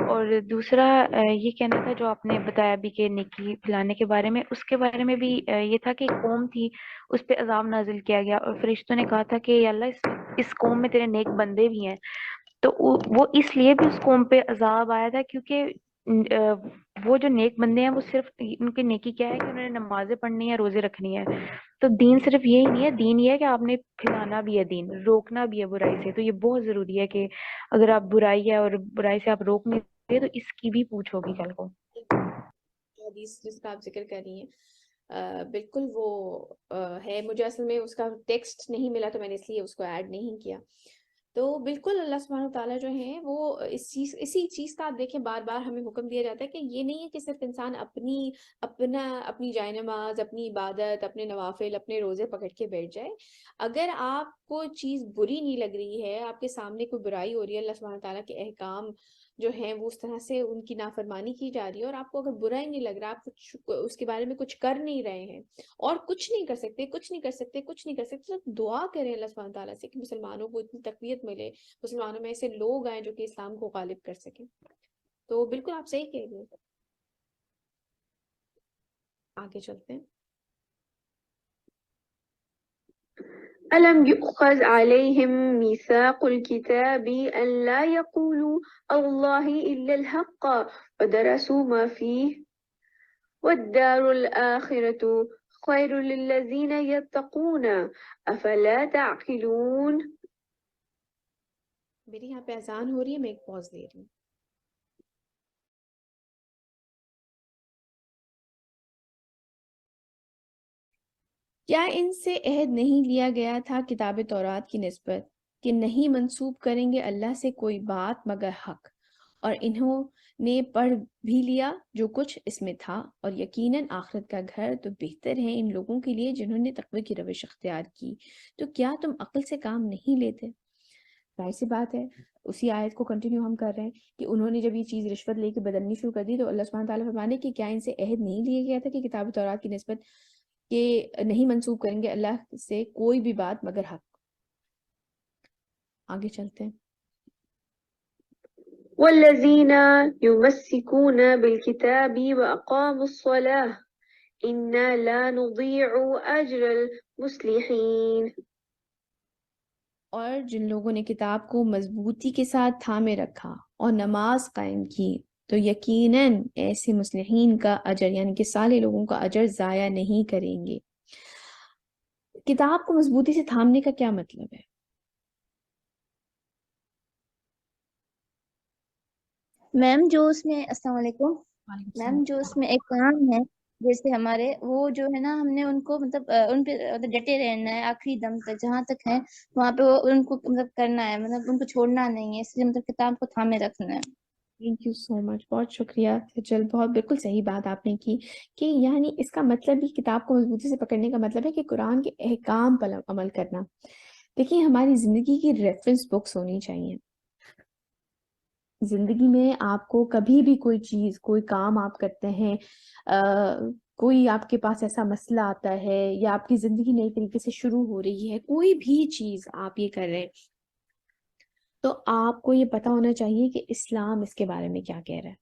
اور دوسرا یہ کہنا تھا جو آپ نے بتایا بھی کہ نیکی پھیلانے کے بارے میں, اس کے بارے میں بھی یہ تھا کہ ایک قوم تھی اس پہ عذاب نازل کیا گیا اور فرشتوں نے کہا تھا کہ یا اللہ اس قوم میں تیرے نیک بندے بھی ہیں. تو وہ اس لیے بھی اس قوم پہ عذاب آیا تھا کیونکہ وہ جو نیک بندے ہیں وہ صرف ان کی نیکی کیا ہے کہ انہوں نے نمازیں پڑھنی ہے، روزے رکھنی ہے. تو دین صرف یہی نہیں ہے، دین یہ ہے کہ آپ نے پھیلانا بھی ہے، دین روکنا بھی ہے برائی سے. تو یہ بہت ضروری ہے کہ اگر آپ برائی ہے اور برائی سے آپ روک نہیں رہے تو اس کی بھی پوچھ ہوگی کل کو. حدیث جس کا آپ ذکر کر رہی ہیں بالکل وہ ہے. مجھے اصل میں اس کا ٹیکسٹ نہیں ملا تو میں نے اس لیے اس کو ایڈ نہیں کیا. تو بالکل اللہ سبحانہ تعالیٰ جو ہیں وہ اسی چیز کا آپ دیکھیں بار بار ہمیں حکم دیا جاتا ہے کہ یہ نہیں ہے کہ صرف انسان اپنی جائے نماز، اپنی عبادت، اپنے نوافل، اپنے روزے پکڑ کے بیٹھ جائے. اگر آپ کو چیز بری نہیں لگ رہی ہے، آپ کے سامنے کوئی برائی ہو رہی ہے، اللہ سبحانہ تعالیٰ کے احکام جو ہیں وہ اس طرح سے ان کی نافرمانی کی جا رہی ہے، اور آپ کو اگر برا ہی نہیں لگ رہا، آپ اس کے بارے میں کچھ کر نہیں رہے ہیں اور کچھ نہیں کر سکتے، تو دعا کریں اللہ سبحانہ تعالیٰ سے کہ مسلمانوں کو اتنی تقویت ملے، مسلمانوں میں ایسے لوگ آئیں جو کہ اسلام کو غالب کر سکیں. تو بالکل آپ صحیح کہہ رہے ہیں. آگے چلتے ہیں. ألم يؤخذ عليهم ميثاق الكتاب أن لا يقولوا على الله إلا الحق ودرسوا ما فيه والدار الآخرة خير للذين يتقون أفلا تعقلون. میری یہاں پہ اذان ہو رہی ہے، میں ایک پاز دے رہی ہوں. کیا ان سے عہد نہیں لیا گیا تھا کتاب تورات کی نسبت کہ نہیں منسوب کریں گے اللہ سے کوئی بات مگر حق، اور انہوں نے پڑھ بھی لیا جو کچھ اس میں تھا، اور یقیناً آخرت کا گھر تو بہتر ہے ان لوگوں کے لیے جنہوں نے تقوی کی روش اختیار کی. تو کیا تم عقل سے کام نہیں لیتے؟ ظاہر سی بات ہے اسی آیت کو کنٹینیو ہم کر رہے ہیں کہ انہوں نے جب یہ چیز رشوت لے کے بدلنی شروع کر دی تو اللہ سبحانہ تعالیٰ فرمانے کہ کیا ان سے عہد نہیں لیا گیا تھا کہ کتاب تورات کی نسبت کہ نہیں منسوب کریں گے اللہ سے کوئی بھی بات مگر حق. آگے چلتے ہیں. والذين يمسكون بالكتاب وأقاموا الصلاة إنا لا نضيع أجر المصلحين. اور جن لوگوں نے کتاب کو مضبوطی کے ساتھ تھامے رکھا اور نماز قائم کی تو یقیناً ایسے مصلحین کا اجر یعنی کہ صالح لوگوں کا اجر ضائع نہیں کریں گے. کتاب کو مضبوطی سے تھامنے کا کیا مطلب ہے؟ میم جو اس میں السلام علیکم میم جو اس میں ایک کام ہے جیسے ہمارے وہ جو ہے نا ہم نے ان کو مطلب ان پہ ڈٹے رہنا ہے آخری دم تک جہاں تک ہے وہاں پہ ان کو مطلب کرنا ہے مطلب ان کو چھوڑنا نہیں ہے، اس لیے مطلب کتاب کو تھامے رکھنا ہے. تھینک یو سو مچ، بہت شکریہ سجل، بہت بالکل صحیح بات آپ نے کی کہ یعنی اس کا مطلب ہی کتاب کو مضبوطی سے پکڑنے کا مطلب ہے کہ قرآن کے احکام پر عمل کرنا. دیکھیں ہماری زندگی کی ریفرنس بکس ہونی چاہیے. زندگی میں آپ کو کبھی بھی کوئی چیز کوئی کام آپ کرتے ہیں، کوئی آپ کے پاس ایسا مسئلہ آتا ہے یا آپ کی زندگی نئی طریقے سے شروع ہو رہی ہے، کوئی بھی چیز آپ یہ کر رہے ہیں تو آپ کو یہ پتا ہونا چاہیے کہ اسلام اس کے بارے میں کیا کہہ رہا ہے.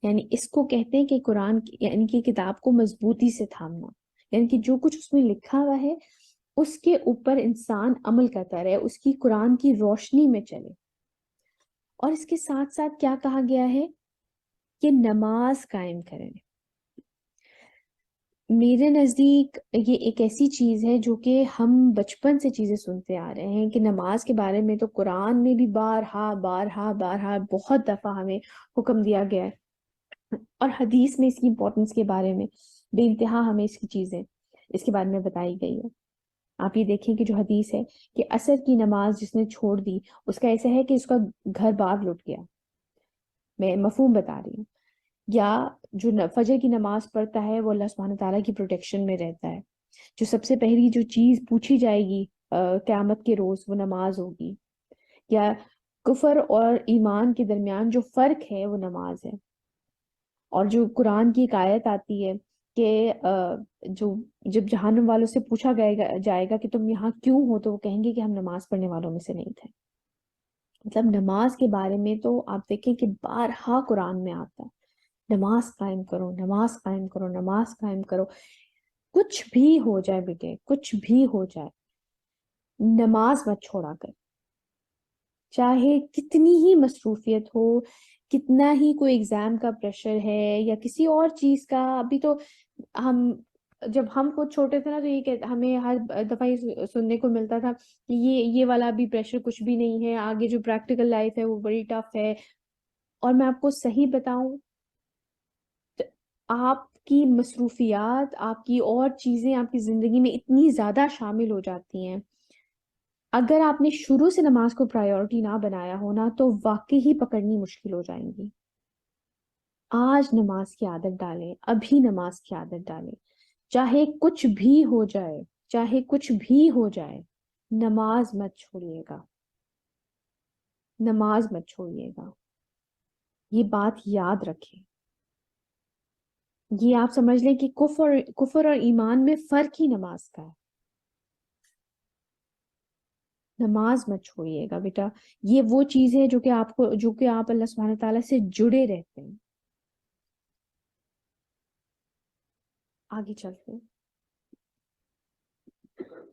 یعنی اس کو کہتے ہیں کہ قرآن یعنی کہ کتاب کو مضبوطی سے تھامنا، یعنی کہ جو کچھ اس میں لکھا ہوا ہے اس کے اوپر انسان عمل کرتا رہے، اس کی قرآن کی روشنی میں چلے. اور اس کے ساتھ ساتھ کیا کہا گیا ہے کہ نماز قائم کریں. میرے نزدیک یہ ایک ایسی چیز ہے جو کہ ہم بچپن سے چیزیں سنتے آ رہے ہیں کہ نماز کے بارے میں تو قرآن میں بھی بارہا بہت دفعہ ہمیں حکم دیا گیا ہے، اور حدیث میں اس کی امپورٹنس کے بارے میں بے انتہا ہمیں اس کی چیزیں اس کے بارے میں بتائی گئی ہے. آپ یہ دیکھیں کہ جو حدیث ہے کہ عصر کی نماز جس نے چھوڑ دی اس کا ایسا ہے کہ اس کا گھر بار لٹ گیا. میں مفہوم بتا رہی ہوں. یا جو فجر کی نماز پڑھتا ہے وہ اللہ سبحانہ تعالیٰ کی پروٹیکشن میں رہتا ہے. جو سب سے پہلی جو چیز پوچھی جائے گی قیامت کے روز وہ نماز ہوگی. یا کفر اور ایمان کے درمیان جو فرق ہے وہ نماز ہے. اور جو قرآن کی ایک آیت آتی ہے کہ جب جہنم والوں سے پوچھا جائے گا کہ تم یہاں کیوں ہو تو وہ کہیں گے کہ ہم نماز پڑھنے والوں میں سے نہیں تھے. مطلب نماز کے بارے میں تو آپ دیکھیں کہ بارہا قرآن میں آتا ہے نماز قائم کرو، نماز قائم کرو، نماز قائم کرو. کچھ بھی ہو جائے بیٹے، کچھ بھی ہو جائے، نماز مت چھوڑا کر. چاہے کتنی ہی مصروفیت ہو، کتنا ہی کوئی ایگزام کا پریشر ہے یا کسی اور چیز کا. ابھی تو جب ہم خود چھوٹے تھے نا تو یہ ہمیں ہر دفعہ یہ سننے کو ملتا تھا کہ یہ والا بھی پریشر کچھ بھی نہیں ہے, آگے جو پریکٹیکل لائف ہے وہ بڑی ٹف ہے. اور میں آپ کو صحیح بتاؤں, آپ کی مصروفیات, آپ کی اور چیزیں آپ کی زندگی میں اتنی زیادہ شامل ہو جاتی ہیں, اگر آپ نے شروع سے نماز کو پرائیورٹی نہ بنایا ہونا تو واقعی ہی پکڑنی مشکل ہو جائیں گی. آج نماز کی عادت ڈالیں, ابھی نماز کی عادت ڈالیں, چاہے کچھ بھی ہو جائے, چاہے کچھ بھی ہو جائے, نماز مت چھوڑیے گا, نماز مت چھوڑیے گا. یہ بات یاد رکھیں. یہ آپ سمجھ لیں کہ کفر اور ایمان میں فرق ہی نماز کا ہے. نماز مت چھوڑیے گا بیٹا. یہ وہ چیز ہے جو کہ آپ اللہ سبحانہ تعالیٰ سے جڑے رہتے ہیں. آگے چلتے ہیں.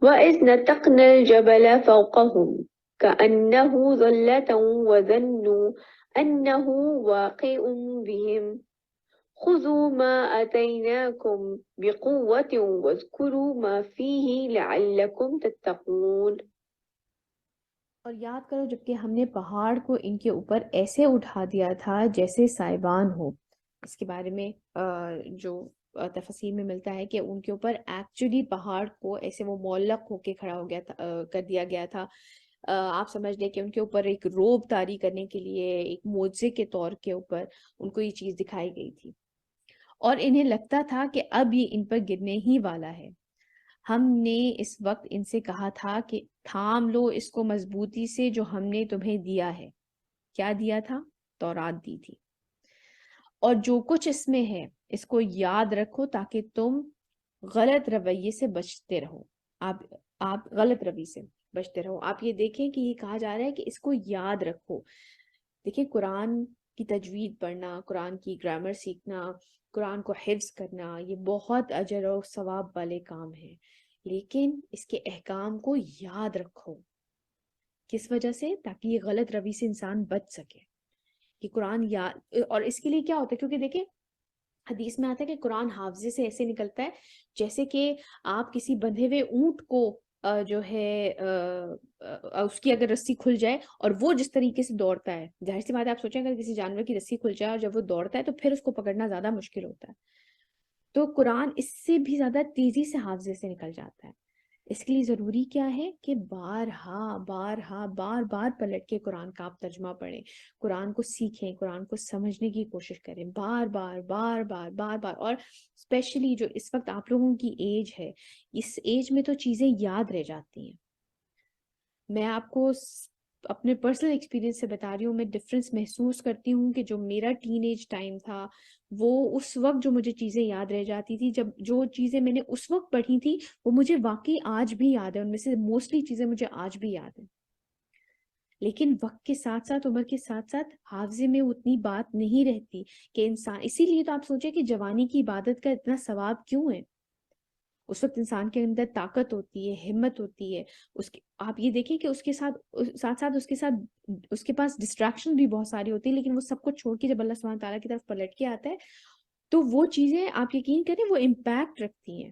وَإِذْ نَتَقْنَا الْجَبَلَ فَوْقَهُمْ كَأَنَّهُ ظُلَّةٌ وَظَنُّوا أَنَّهُ وَاقِعٌ بِهِمْ خُذُوا مَا آتَيْنَاكُمْ بِقُوَّةٍ وَاذْكُرُوا مَا فِيهِ لَعَلَّكُمْ تَتَّقُونَ. اور یاد کرو جبکہ ہم نے پہاڑ کو ان کے اوپر ایسے اٹھا دیا تھا جیسے سائبان ہو. اس کے بارے میں جو تفسیر میں ملتا ہے کہ ان کے اوپر ایکچولی پہاڑ کو ایسے وہ معلق ہو کے کھڑا ہو گیا تھا, کر دیا گیا تھا. آپ سمجھ لیں کہ ان کے اوپر ایک روب طاری کرنے کے لیے ایک معجزے کے طور کے اوپر ان کو یہ چیز دکھائی گئی تھی, اور انہیں لگتا تھا کہ اب یہ ان پر گرنے ہی والا ہے. ہم نے اس وقت ان سے کہا تھا کہ تھام لو اس کو مضبوطی سے جو ہم نے تمہیں دیا ہے. کیا دیا تھا؟ تورات دی تھی. اور جو کچھ اس میں ہے اس کو یاد رکھو تاکہ تم غلط رویے سے بچتے رہو. آپ غلط روی سے بچتے رہو. آپ یہ دیکھیں کہ یہ کہا جا رہا ہے کہ اس کو یاد رکھو. دیکھیں قرآن کی تجوید پڑھنا, قرآن کی گرامر سیکھنا, قرآن کو حفظ کرنا, یہ بہت اجر و ثواب والے کام ہیں, لیکن اس کے احکام کو یاد رکھو. کس وجہ سے؟ تاکہ یہ غلط روی سے انسان بچ سکے. کہ قرآن یاد, اور اس کے لیے کیا ہوتا ہے, کیونکہ دیکھیں حدیث میں آتا ہے کہ قرآن حافظے سے ایسے نکلتا ہے جیسے کہ آپ کسی بندھے ہوئے اونٹ کو جو ہے اس کی اگر رسی کھل جائے اور وہ جس طریقے سے دوڑتا ہے, ظاہر سی بات ہے آپ سوچیں اگر کسی جانور کی رسی کھل جائے اور جب وہ دوڑتا ہے تو پھر اس کو پکڑنا زیادہ مشکل ہوتا ہے. تو قرآن اس سے بھی زیادہ تیزی سے حافظے سے نکل جاتا ہے. اس کے لیے ضروری کیا ہے کہ بار بار پلٹ کے قرآن کا آپ ترجمہ پڑھیں, قرآن کو سیکھیں, قرآن کو سمجھنے کی کوشش کریں, بار بار. اور اسپیشلی جو اس وقت آپ لوگوں کی ایج ہے, اس ایج میں تو چیزیں یاد رہ جاتی ہیں. میں آپ کو اپنے پرسنل ایکسپیرینس سے بتا رہی ہوں, میں ڈفرینس محسوس کرتی ہوں کہ جو میرا ٹین ایج ٹائم تھا وہ اس وقت جو مجھے چیزیں یاد رہ جاتی تھی, جب جو چیزیں میں نے اس وقت پڑھی تھی وہ مجھے واقعی آج بھی یاد ہے. ان میں سے موسٹلی چیزیں مجھے آج بھی یاد ہیں, لیکن وقت کے ساتھ ساتھ, عمر کے ساتھ ساتھ حافظے میں اتنی بات نہیں رہتی کہ انسان, اسی لیے تو آپ سوچیں کہ جوانی کی عبادت کا اتنا ثواب کیوں ہے. اس وقت انسان کے اندر طاقت ہوتی ہے, ہمت ہوتی ہے. آپ یہ دیکھیں کہ اس کے ساتھ اس کے پاس ڈسٹریکشن بھی بہت ساری ہوتی ہے, لیکن وہ سب کو چھوڑ کے جب اللہ سبحانہ تعالیٰ کی طرف پلٹ کے آتا ہے تو وہ چیزیں آپ یقین کریں وہ امپیکٹ رکھتی ہیں,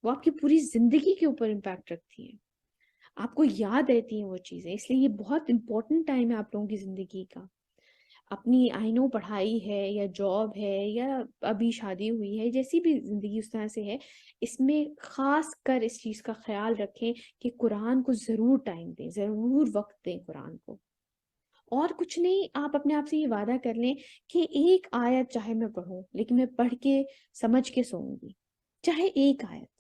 وہ آپ کی پوری زندگی کے اوپر امپیکٹ رکھتی ہیں, آپ کو یاد رہتی ہیں وہ چیزیں. اس لیے یہ بہت امپورٹنٹ ٹائم ہے آپ لوگوں کی زندگی کا. اپنی آئینوں پڑھائی ہے یا جاب ہے یا ابھی شادی ہوئی ہے, جیسی بھی زندگی اس طرح سے ہے, اس میں خاص کر اس چیز کا خیال رکھیں کہ قرآن کو ضرور ٹائم دیں, ضرور وقت دیں قرآن کو. اور کچھ نہیں, آپ اپنے آپ سے یہ وعدہ کر لیں کہ ایک آیت چاہے میں پڑھوں لیکن میں پڑھ کے سمجھ کے سوؤں گی. چاہے ایک آیت,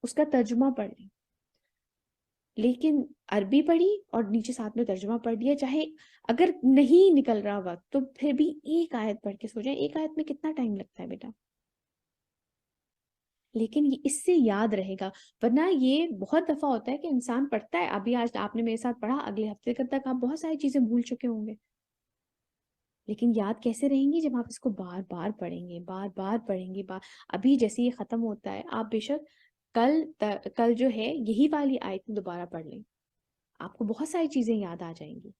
اس کا ترجمہ پڑھ لیں, لیکن عربی پڑھی اور نیچے ساتھ میں ترجمہ پڑھ دیا. چاہے اگر نہیں نکل رہا وقت تو پھر بھی ایک آیت پڑھ کے سو جائیں. ایک آیت میں کتنا ٹائم لگتا ہے بیٹا, لیکن یہ اس سے یاد رہے گا. ورنہ یہ بہت دفعہ ہوتا ہے کہ انسان پڑھتا ہے, ابھی آج آپ نے میرے ساتھ پڑھا, اگلے ہفتے تک آپ بہت ساری چیزیں بھول چکے ہوں گے, لیکن یاد کیسے رہیں گی جب آپ اس کو بار بار پڑھیں گے, بار پڑھیں گے. ابھی جیسے یہ ختم ہوتا ہے آپ بے شک کل جو ہے یہی والی آیت دوبارہ پڑھ لیں, آپ کو بہت ساری چیزیں یاد آ جائیں گی.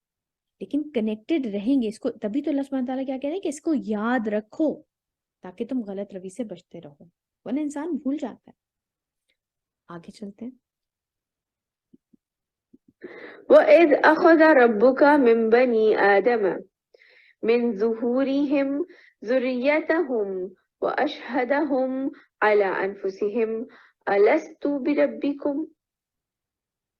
لیکن کنیکٹڈ رہیں گے اس کو، تبھی تو اللہ سبحانہ تعالیٰ کیا کہہ رہے ہیں کہ اس کو یاد رکھو تاکہ تم غلط روی سے بچتے رہو، ورنہ انسان بھول جاتا ہے۔ آگے چلتے ہیں۔ وَإِذْ أَخَذَ رَبُّكَ مِنْ بَنِي آدَمَ مِنْ ظُهُورِهِمْ ذُرِّيَّتَهُمْ وَأَشْهَدَهُمْ عَلَى أَنفُسِهِمْ أَلَسْتُ بِرَبِّكُمْ،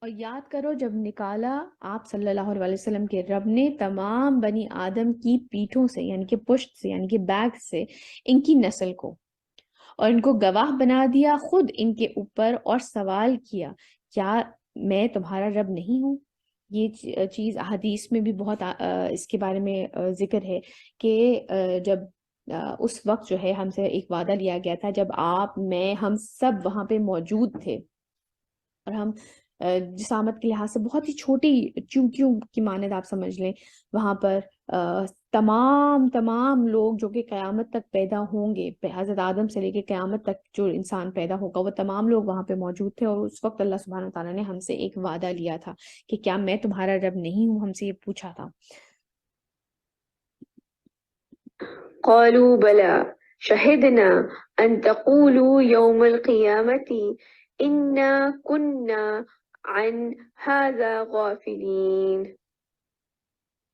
اور یاد کرو جب نکالا آپ صلی اللہ علیہ وسلم کے رب نے تمام بنی آدم کی پیٹھوں سے، یعنی کہ پشت سے، یعنی کہ بیک سے، ان کی نسل کو، اور ان کو گواہ بنا دیا خود ان کے اوپر، اور سوال کیا کیا میں تمہارا رب نہیں ہوں؟ یہ چیز حدیث میں بھی بہت اس کے بارے میں ذکر ہے کہ جب اس وقت جو ہے ہم سے ایک وعدہ لیا گیا تھا، جب آپ، میں، ہم سب وہاں پہ موجود تھے، اور ہم جسامت کے لحاظ سے بہت ہی چھوٹی چونکیوں کی مانند آپ سمجھ لیں، وہاں پر تمام لوگ جو کہ قیامت تک پیدا ہوں گے، حضرت آدم سے لے کے قیامت تک جو انسان پیدا ہوگا، وہ تمام لوگ وہاں پہ موجود تھے، اور اس وقت اللہ سبحانہ تعالیٰ نے ہم سے ایک وعدہ لیا تھا کہ کیا میں تمہارا رب نہیں ہوں، ہم سے یہ پوچھا تھا۔ قالوا بلى شهدنا أن تقولوا يوم القيامة إنا كنا عن هذا غافلين،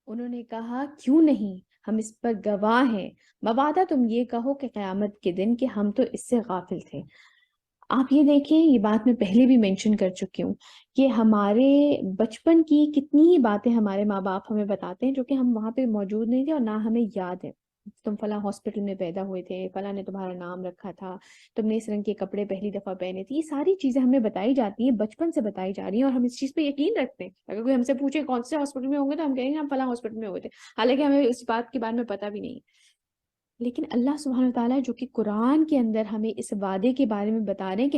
انہوں نے کہا کیوں نہیں، ہم اس پر گواہ ہیں، مبادا تم یہ کہو کہ قیامت کے دن کہ ہم تو اس سے غافل تھے۔ آپ یہ دیکھیں، یہ بات میں پہلے بھی منشن کر چکی ہوں کہ ہمارے بچپن کی کتنی ہی باتیں ہمارے ماں باپ ہمیں بتاتے ہیں جو کہ ہم وہاں پہ موجود نہیں تھے اور نہ ہمیں یاد ہے۔ تم فلاں ہاسپٹل میں پیدا ہوئے تھے، فلاں نے تمہارا نام رکھا تھا، تم نے اس رنگ کے کپڑے پہلی دفعہ پہنے تھے، یہ ساری چیزیں ہمیں بتائی جاتی ہیں، بچپن سے بتائی جا رہی ہیں، اور ہم اس چیز پہ یقین رکھتے ہیں۔ اگر کوئی ہم سے پوچھے کون سے ہاسپٹل میں ہوں گے تو ہم کہیں گے ہم فلاں ہاسپٹل میں ہوئے تھے، حالانکہ ہمیں اس بات کے بارے میں پتہ بھی نہیں۔ لیکن اللہ سبحانہ تعالیٰ جو کہ قرآن کے اندر ہمیں اس وعدے کے بارے میں بتا رہے ہیں کہ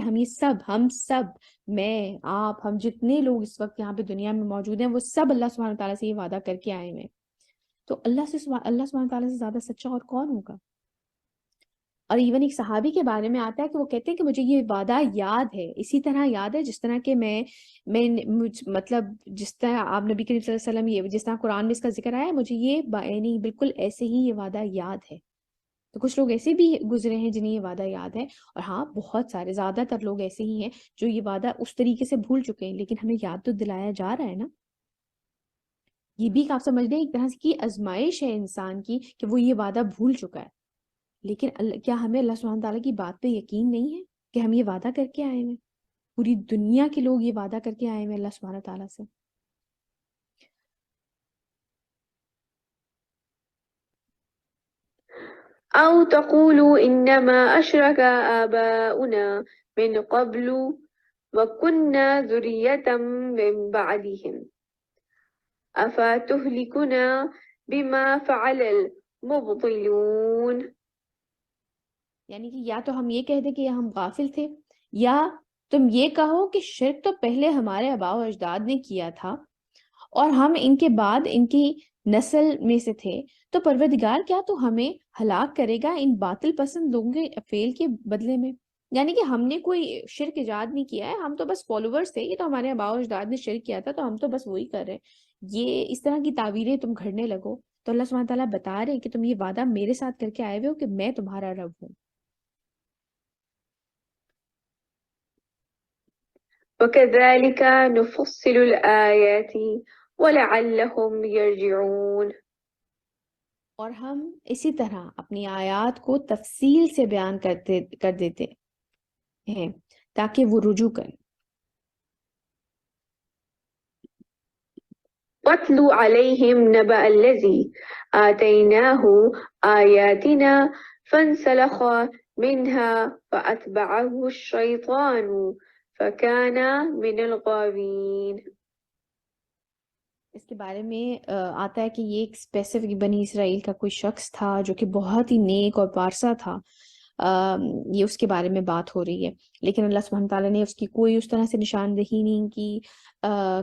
ہم سب، میں، آپ، ہم جتنے لوگ اس وقت یہاں پہ دنیا میں موجود ہیں، وہ سب اللہ سبحانہ تعالیٰ سے یہ وعدہ کر کے آئے ہیں۔ تو اللہ سبحانہ تعالیٰ سے زیادہ سچا اور کون ہوگا؟ اور ایون ایک صحابی کے بارے میں آتا ہے کہ وہ کہتے ہیں کہ مجھے یہ وعدہ یاد ہے، اسی طرح یاد ہے جس طرح کہ مطلب جس طرح آپ نبی کریم صلی اللہ علیہ وسلم، یہ جس طرح قرآن میں اس کا ذکر آیا ہے، مجھے یہ یعنی بالکل ایسے ہی یہ وعدہ یاد ہے۔ تو کچھ لوگ ایسے بھی گزرے ہیں جنہیں یہ وعدہ یاد ہے، اور ہاں بہت سارے، زیادہ تر لوگ ایسے ہی ہیں جو یہ وعدہ اس طریقے سے بھول چکے ہیں، لیکن ہمیں یاد تو دلایا جا رہا ہے نا۔ یہ بھی آپ سمجھ لیں ایک طرح کی آزمائش ہے انسان کی کہ وہ یہ وعدہ بھول چکا ہے، لیکن کیا ہمیں اللہ سبحانہ تعالیٰ کی بات پہ یقین نہیں ہے کہ ہم یہ وعدہ کر کے آئے ہیں؟ پوری دنیا کے لوگ یہ وعدہ کر کے آئے ہیں اللہ سبحانہ تعالیٰ سے۔ أو تقولوا إنما أشرك آباؤنا من قبل وكنا ذرية من بعدهم أفتهلكنا بما فعل المبطلون، یعنی کہ یا تو ہم یہ کہہ دیں کہ ہم غافل تھے، یا تم یہ کہو کہ شرک تو پہلے ہمارے آباء و اجداد نے کیا تھا اور ہم ان کے بعد ان کی نسل میں سے تھے، تو پروردگار کیا تو ہمیں ہلاک کرے گا ان باطل پسند لوگوں کے فعل کے بدلے میں؟ یعنی کہ ہم نے کوئی شرک ایجاد نہیں کیا ہے، ہم تو بس فالوورز تھے، یہ تو ہمارے آباء و اجداد نے شرک کیا تھا تو ہم تو بس وہی کر رہے ہیں، یہ اس طرح کی تعبیریں تم گھڑنے لگو۔ تو اللہ سبحانہ تعالیٰ بتا رہے ہیں کہ تم یہ وعدہ میرے ساتھ کر کے آئے ہوئے ہو کہ میں تمہارا رب ہوں۔ وكذلك نفصل الآيات ولعلهم يرجعون، اور ہم اسی طرح اپنی آیات کو تفصیل سے بیان کر دیتے ہیں تاکہ وہ رجوع کریں۔ واتل عليهم نبأ الذي آتيناه آياتنا فانسلخ منها فأتبعه الشيطان فكان من الغاوين۔ اس کے بارے میں آتا ہے کہ یہ ایک اسپیسیفک بنی اسرائیل کا کوئی شخص تھا جو کہ بہت ہی نیک اور پارسا تھا، یہ اس کے بارے میں بات ہو رہی ہے، لیکن اللہ سبحانہ تعالیٰ نے اس کی کوئی اس طرح سے نشاندہی نہیں کی،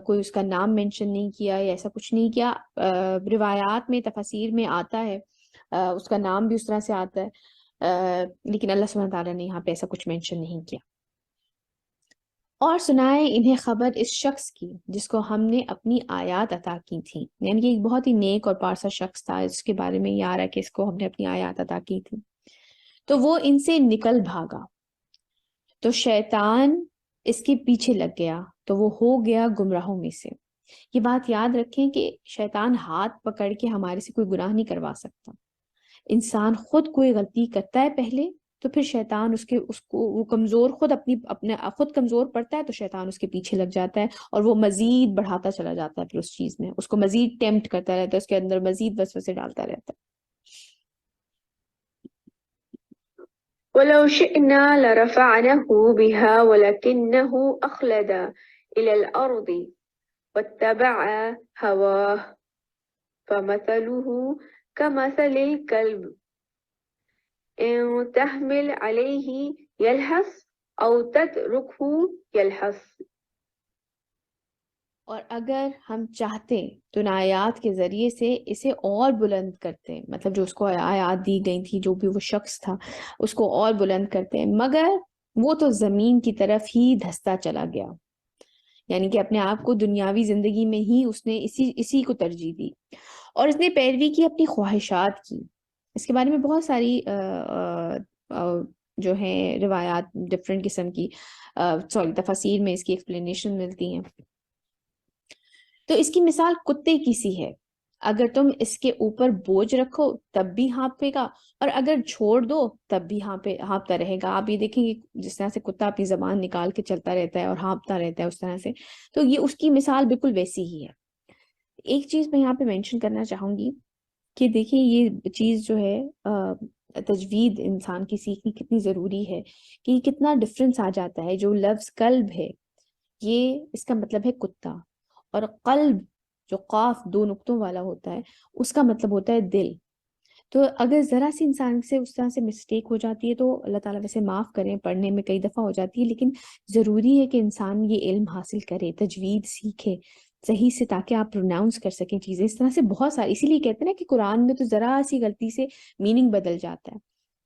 کوئی اس کا نام مینشن نہیں کیا یا ایسا کچھ نہیں کیا۔ روایات میں، تفاسیر میں آتا ہے، اس کا نام بھی اس طرح سے آتا ہے، لیکن اللہ سبحانہ تعالیٰ نے یہاں پہ ایسا کچھ مینشن نہیں کیا۔ اور سنائے انہیں خبر اس شخص کی جس کو ہم نے اپنی آیات عطا کی تھی. یعنی کہ ایک بہت ہی نیک اور پارسا شخص تھا، اس کے بارے میں یہ آ رہا ہے کہ اس کو ہم نے اپنی آیات عطا کی تھی. تو وہ ان سے نکل بھاگا تو شیطان اس کے پیچھے لگ گیا تو وہ ہو گیا گمراہوں میں سے. یہ بات یاد رکھیں کہ شیطان ہاتھ پکڑ کے ہمارے سے کوئی گناہ نہیں کروا سکتا. انسان خود کوئی غلطی کرتا ہے پہلے تو پھر شیطان اس کو وہ کمزور خود کمزور پڑتا ہے تو شیطان اس کے پیچھے لگ جاتا ہے اور وہ مزید بڑھاتا چلا جاتا ہے پھر اس چیز میں، اس کو مزید ٹیمپٹ کرتا رہتا ہے، اس کے اندر مزید وسوسے ڈالتا رہتا ہے. ولو شئنا لرفعنه بها ولكنه أخلد إلى الأرض واتبع هواه فمثله كمثل الكلب إن تحمل عليه يلهث أو تتركه يلهث. اور اگر ہم چاہتے تو ان آیات کے ذریعے سے اسے اور بلند کرتے، مطلب جو اس کو آیات دی گئی تھی، جو بھی وہ شخص تھا اس کو اور بلند کرتے، مگر وہ تو زمین کی طرف ہی دھستا چلا گیا. یعنی کہ اپنے آپ کو دنیاوی زندگی میں ہی اس نے اسی کو ترجیح دی اور اس نے پیروی کی اپنی خواہشات کی. اس کے بارے میں بہت ساری جو ہیں روایات ڈفرینٹ قسم کی تفاسیر میں اس کی ایکسپلینیشن ملتی ہیں. تو اس کی مثال کتے کی سی ہے، اگر تم اس کے اوپر بوجھ رکھو تب بھی ہانپے گا اور اگر چھوڑ دو تب بھی ہانپتا رہے گا. آپ یہ دیکھیں گے جس طرح سے کتا اپنی زبان نکال کے چلتا رہتا ہے اور ہانپتا رہتا ہے اس طرح سے، تو یہ اس کی مثال بالکل ویسی ہی ہے. ایک چیز میں یہاں پہ مینشن کرنا چاہوں گی کہ دیکھیں یہ چیز جو ہے تجوید انسان کی سیکھنی کتنی ضروری ہے کہ کتنا ڈفرنس آ جاتا ہے. جو لفظ قلب ہے یہ اس کا مطلب ہے کتا، اور قلب جو قاف 2 نقطوں والا ہوتا ہے اس کا مطلب ہوتا ہے دل. تو اگر ذرا سی انسان سے اس طرح سے مسٹیک ہو جاتی ہے تو اللہ تعالیٰ ویسے معاف کریں، پڑھنے میں کئی دفعہ ہو جاتی ہے، لیکن ضروری ہے کہ انسان یہ علم حاصل کرے، تجوید سیکھے صحیح سے، تاکہ آپ پروناؤنس کر سکیں چیزیں. اس طرح سے بہت ساری، اسی لیے کہتے ہیں نا کہ قرآن میں تو ذرا سی غلطی سے میننگ بدل جاتا ہے.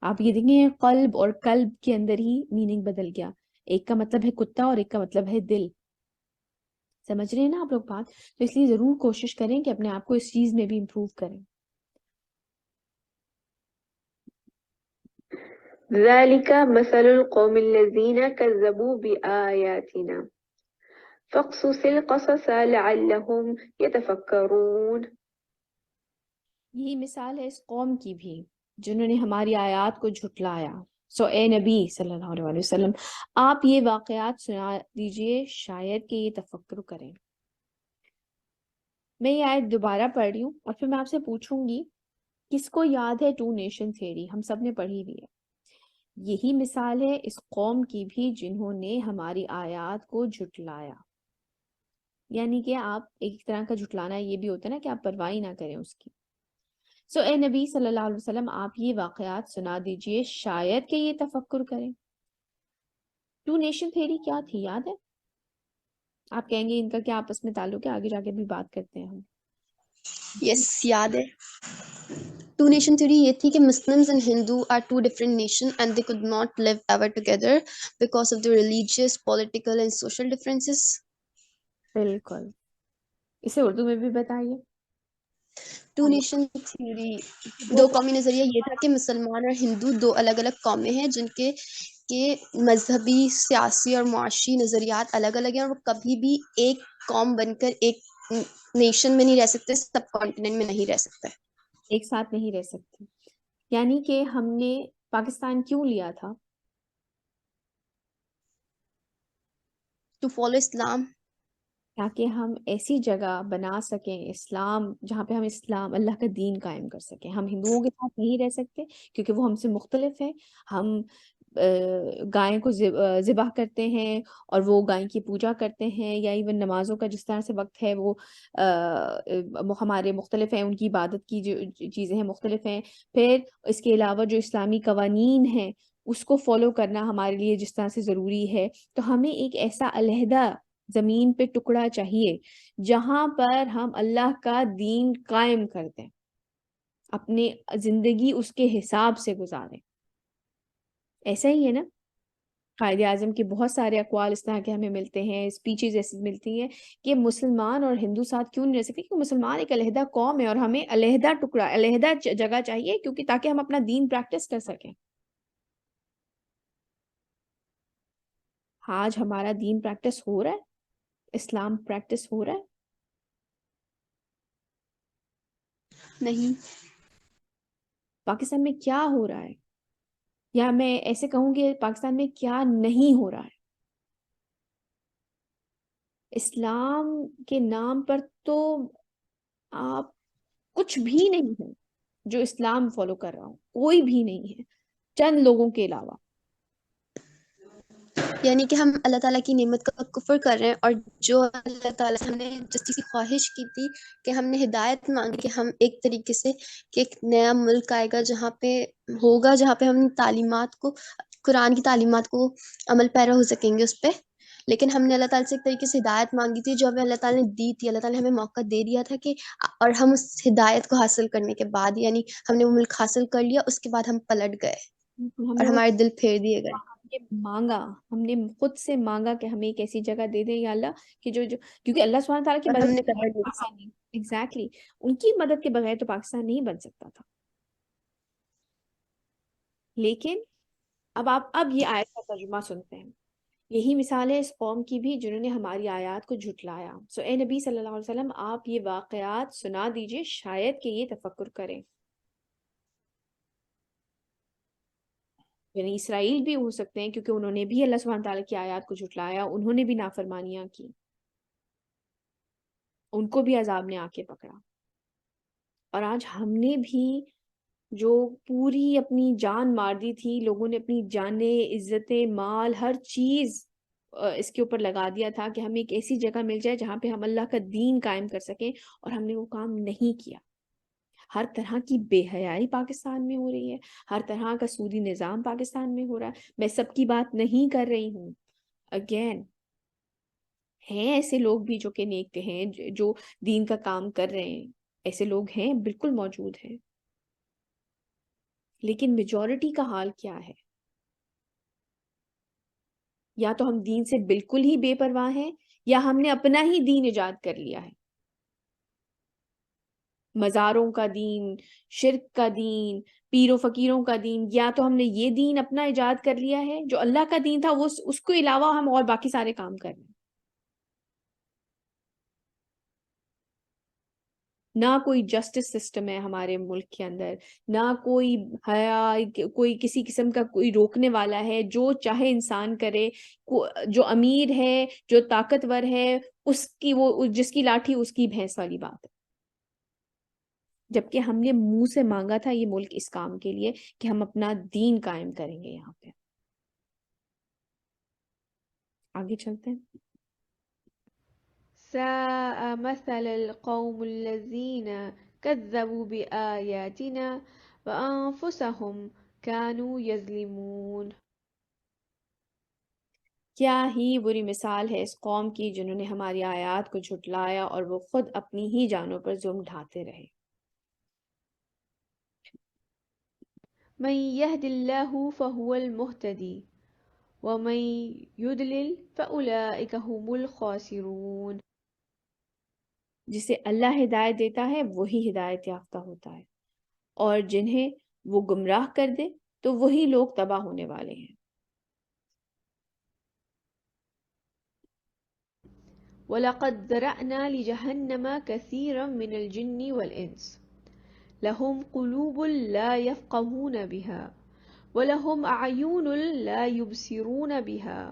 آپ یہ دیکھیں قلب اور قلب کے اندر ہی میننگ بدل گیا، ایک کا مطلب ہے کتا اور ایک کا مطلب ہے دل. سمجھ رہے ہیں نا آپ لوگ بات؟ تو اس لیے ضرور کوشش کریں کہ اپنے آپ کو اس چیز میں بھی امپروو کریں. ذلك مثل القوم الذين كذبوا بآياتنا فاقصص القصص لعلهم يتفكرون. یہی مثال ہے اس قوم کی بھی جنہوں نے ہماری آیات کو جھٹلایا. سو اے نبی صلی اللہ علیہ وسلم آپ یہ واقعات سنا دیجئے شاید کہ یہ تفکر کریں. میں یہ آیت دوبارہ پڑھ رہی ہوں اور پھر میں آپ سے پوچھوں گی کس کو یاد ہے 2 نیشن تھیوری؟ ہم سب نے پڑھی ہوئی ہے. یہی مثال ہے اس قوم کی بھی جنہوں نے ہماری آیات کو جھٹلایا. یعنی کہ آپ ایک طرح کا جھٹلانا یہ بھی ہوتا ہے نا کہ آپ پرواہ نہ کریں اس کی. سو اے نبی صلی اللہ علیہ وسلم آپ یہ واقعات سنا دیجئے شاید کہ یہ تفکر کریں. 2 نیشن تھیوری کیا تھی یاد ہے؟ آپ کہیں گے ان کا کیا آپس میں تعلق ہے، آگے جا کے بھی بات کرتے ہیں ہم. یس یاد ہے. 2 نیشن تھیوری یہ تھی کہ Muslims and Hindu are 2 different nation and they could not live ever together because of the religious, political and social differences. بالکل، اسے اردو میں بھی بتائیے. 2 نیشن تھیوری 2 قومی نظریہ یہ تھا کہ مسلمان اور ہندو 2 الگ الگ قومیں ہیں جن کے مذہبی، سیاسی اور معاشی نظریات الگ الگ ہیں اور وہ کبھی بھی ایک قوم بن کر ایک نیشن میں نہیں رہ سکتے، سب کانٹیننٹ میں نہیں رہ سکتے، ایک ساتھ نہیں رہ سکتے. یعنی کہ ہم نے پاکستان کیوں لیا تھا؟ ٹو فالو اسلام، تاکہ ہم ایسی جگہ بنا سکیں اسلام جہاں پہ ہم اسلام اللہ کا دین قائم کر سکیں. ہم ہندوؤں کے ساتھ نہیں رہ سکتے کیونکہ وہ ہم سے مختلف ہیں. ہم گائے کو ذبح کرتے ہیں اور وہ گائے کی پوجا کرتے ہیں، یا ایون نمازوں کا جس طرح سے وقت ہے وہ ہمارے مختلف ہیں، ان کی عبادت کی جو چیزیں ہیں مختلف ہیں. پھر اس کے علاوہ جو اسلامی قوانین ہیں اس کو فالو کرنا ہمارے لیے جس طرح سے ضروری ہے. تو ہمیں ایک ایسا علیحدہ زمین پہ ٹکڑا چاہیے جہاں پر ہم اللہ کا دین قائم کر دیں، اپنی زندگی اس کے حساب سے گزاریں. ایسا ہی ہے نا؟ قائد اعظم کے بہت سارے اقوال اس طرح کے ہمیں ملتے ہیں، اسپیچز ایسی ملتی ہیں کہ مسلمان اور ہندو ساتھ کیوں نہیں رہ سکتے، کیونکہ مسلمان ایک علیحدہ قوم ہے اور ہمیں علیحدہ ٹکڑا، علیحدہ جگہ چاہیے، کیونکہ تاکہ ہم اپنا دین پریکٹس کر سکیں۔ آج ہمارا دین پریکٹس ہو رہا ہے، اسلام پریکٹس ہو رہا ہے؟ نہیں، پاکستان میں کیا ہو رہا ہے، یا میں ایسے کہوں کہ پاکستان میں کیا نہیں ہو رہا ہے؟ اسلام کے نام پر تو آپ کچھ بھی نہیں ہے جو اسلام فالو کر رہا ہوں، کوئی بھی نہیں ہے چند لوگوں کے علاوہ۔ یعنی کہ ہم اللہ تعالیٰ کی نعمت کا کفر کر رہے ہیں، اور جو اللہ تعالیٰ سے ہم نے جس چیز کی خواہش کی تھی کہ ہم نے ہدایت مانگی کہ ہم ایک طریقے سے کہ ایک نیا ملک آئے گا جہاں پہ ہوگا، جہاں پہ ہم تعلیمات کو، قرآن کی تعلیمات کو عمل پیرا ہو سکیں گے اس پہ، لیکن ہم نے اللہ تعالیٰ سے ایک طریقے سے ہدایت مانگی تھی جو ہمیں اللہ تعالیٰ نے دی تھی۔ اللہ تعالیٰ نے ہمیں موقع دے دیا تھا کہ، اور ہم اس ہدایت کو حاصل کرنے کے بعد، یعنی ہم نے وہ ملک حاصل کر لیا، اس کے بعد ہم پلٹ گئے ہم اور نے وہ ہمارے دل پھیر دیے گئے۔ مانگا، ہم نے خود سے مانگا کہ ہمیں ایک ایسی جگہ دے دیں یا اللہ کہ جو کیونکہ اللہ سبحانہ تعالیٰ کی اور ہم مدد نے کے قدر بغیر لی۔ پاکستان نہیں، ایگزیکٹلی ان کی مدد کے بغیر تو پاکستان نہیں بن سکتا تھا۔ لیکن اب یہ آیت کا ترجمہ سنتے ہیں۔ یہی مثال ہے اس قوم کی بھی جنہوں نے ہماری آیات کو جھٹلایا۔ اے نبی صلی اللہ علیہ وسلم، آپ یہ واقعات سنا دیجئے، شاید کہ یہ تفکر کریں۔ یعنی اسرائیل بھی ہو سکتے ہیں، کیونکہ انہوں نے بھی اللہ سبحانہ تعالیٰ کی آیات کو جھٹلایا، انہوں نے بھی نافرمانیاں کی، ان کو بھی عذاب نے آ کے پکڑا۔ اور آج ہم نے بھی جو پوری اپنی جان مار دی تھی، لوگوں نے اپنی جانیں، عزتیں، مال، ہر چیز اس کے اوپر لگا دیا تھا کہ ہمیں ایک ایسی جگہ مل جائے جہاں پہ ہم اللہ کا دین قائم کر سکیں، اور ہم نے وہ کام نہیں کیا۔ ہر طرح کی بے حیائی پاکستان میں ہو رہی ہے، ہر طرح کا سودی نظام پاکستان میں ہو رہا ہے۔ میں سب کی بات نہیں کر رہی ہوں، اگین ہیں ایسے لوگ بھی جو کہ نیک ہیں، جو دین کا کام کر رہے ہیں، ایسے لوگ ہیں، بالکل موجود ہیں، لیکن میجورٹی کا حال کیا ہے؟ یا تو ہم دین سے بالکل ہی بے پرواہ ہیں، یا ہم نے اپنا ہی دین ایجاد کر لیا ہے، مزاروں کا دین، شرک کا دین، پیر و فقیروں کا دین۔ یا تو ہم نے یہ دین اپنا ایجاد کر لیا ہے جو اللہ کا دین تھا، وہ اس کو علاوہ ہم اور باقی سارے کام کر رہے ہیں۔ نہ کوئی جسٹس سسٹم ہے ہمارے ملک کے اندر، نہ کوئی حیا، کوئی کسی قسم کا کوئی روکنے والا ہے، جو چاہے انسان کرے، جو امیر ہے، جو طاقتور ہے، اس کی وہ جس کی لاٹھی اس کی بھینس والی بات ہے۔ جبکہ ہم نے منہ سے مانگا تھا یہ ملک اس کام کے لیے کہ ہم اپنا دین قائم کریں گے یہاں پہ۔ آگے چلتے ہیں۔ ساء مثل القوم الذين كذبوا بآياتنا وأنفسهم كانوا يظلمون۔ کیا ہی بری مثال ہے اس قوم کی جنہوں نے ہماری آیات کو جھٹلایا اور وہ خود اپنی ہی جانوں پر ظلم ڈھاتے رہے۔ من يهد الله فهو المهتدي ومن يضلل فأولئك هم الخاسرون۔ جسے اللہ ہدایت دیتا ہے وہی ہدایت یافتہ ہوتا ہے، اور جنہیں وہ گمراہ کر دے تو وہی لوگ تباہ ہونے والے ہیں۔ وَلَقَدْ ذَرَأْنَا لِجَهَنَّمَ كَثِيرًا مِنَ الْجِنِّ وَالْإِنسِ لَهُمْ قُلُوبٌ لَا يَفْقَهُونَ بِهَا وَلَهُمْ أَعْيُنٌ لَا يُبْصِرُونَ بِهَا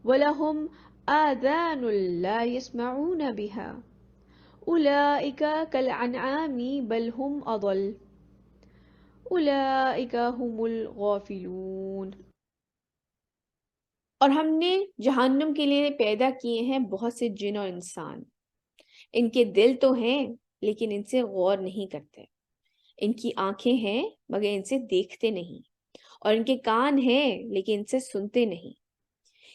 وَلَهُمْ آذَانٌ لَا يَسْمَعُونَ بِهَا أُولَئِكَ كَالْأَنْعَامِ بَلْ هُمْ أَضَلُّ أُولَئِكَ هُمُ الْغَافِلُونَ۔ اور ہم نے جہنم کے لیے پیدا کیے ہیں بہت سے جن اور انسان، ان کے دل تو ہیں لیکن ان سے غور نہیں کرتے، ان کی آنکھیں ہیں مگر ان سے دیکھتے نہیں، اور ان کے کان ہیں لیکن ان سے سنتے نہیں۔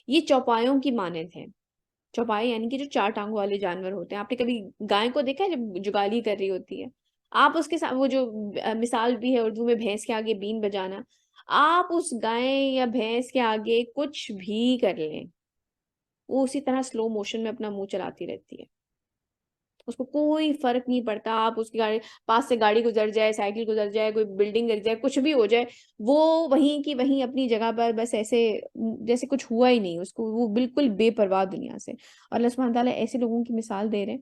یہ چوپایوں کی مانند ہیں۔ چوپائے یعنی کہ جو چار ٹانگوں والے جانور ہوتے ہیں۔ آپ نے کبھی گائے کو دیکھا ہے جب جگالی کر رہی ہوتی ہے؟ آپ اس کے ساتھ وہ جو مثال بھی ہے اردو میں بھینس کے آگے بین بجانا، آپ اس گائے یا بھینس کے آگے کچھ بھی کر لیں، وہ اسی طرح سلو موشن میں اپنا منہ چلاتی رہتی ہے، اس کو کوئی فرق نہیں پڑتا. آپ اس کی گاڑی پاس سے گاڑی گزر جائے، سائیکل گزر جائے، کوئی بلڈنگ گر جائے، کچھ بھی ہو جائے، وہ وہیں کی وہیں اپنی جگہ پر بس ایسے جیسے کچھ ہوا ہی نہیں اس کو، وہ بالکل بے پرواہ دنیا سے. اور اللہ سبحانہ تعالیٰ ایسے لوگوں کی مثال دے رہے ہیں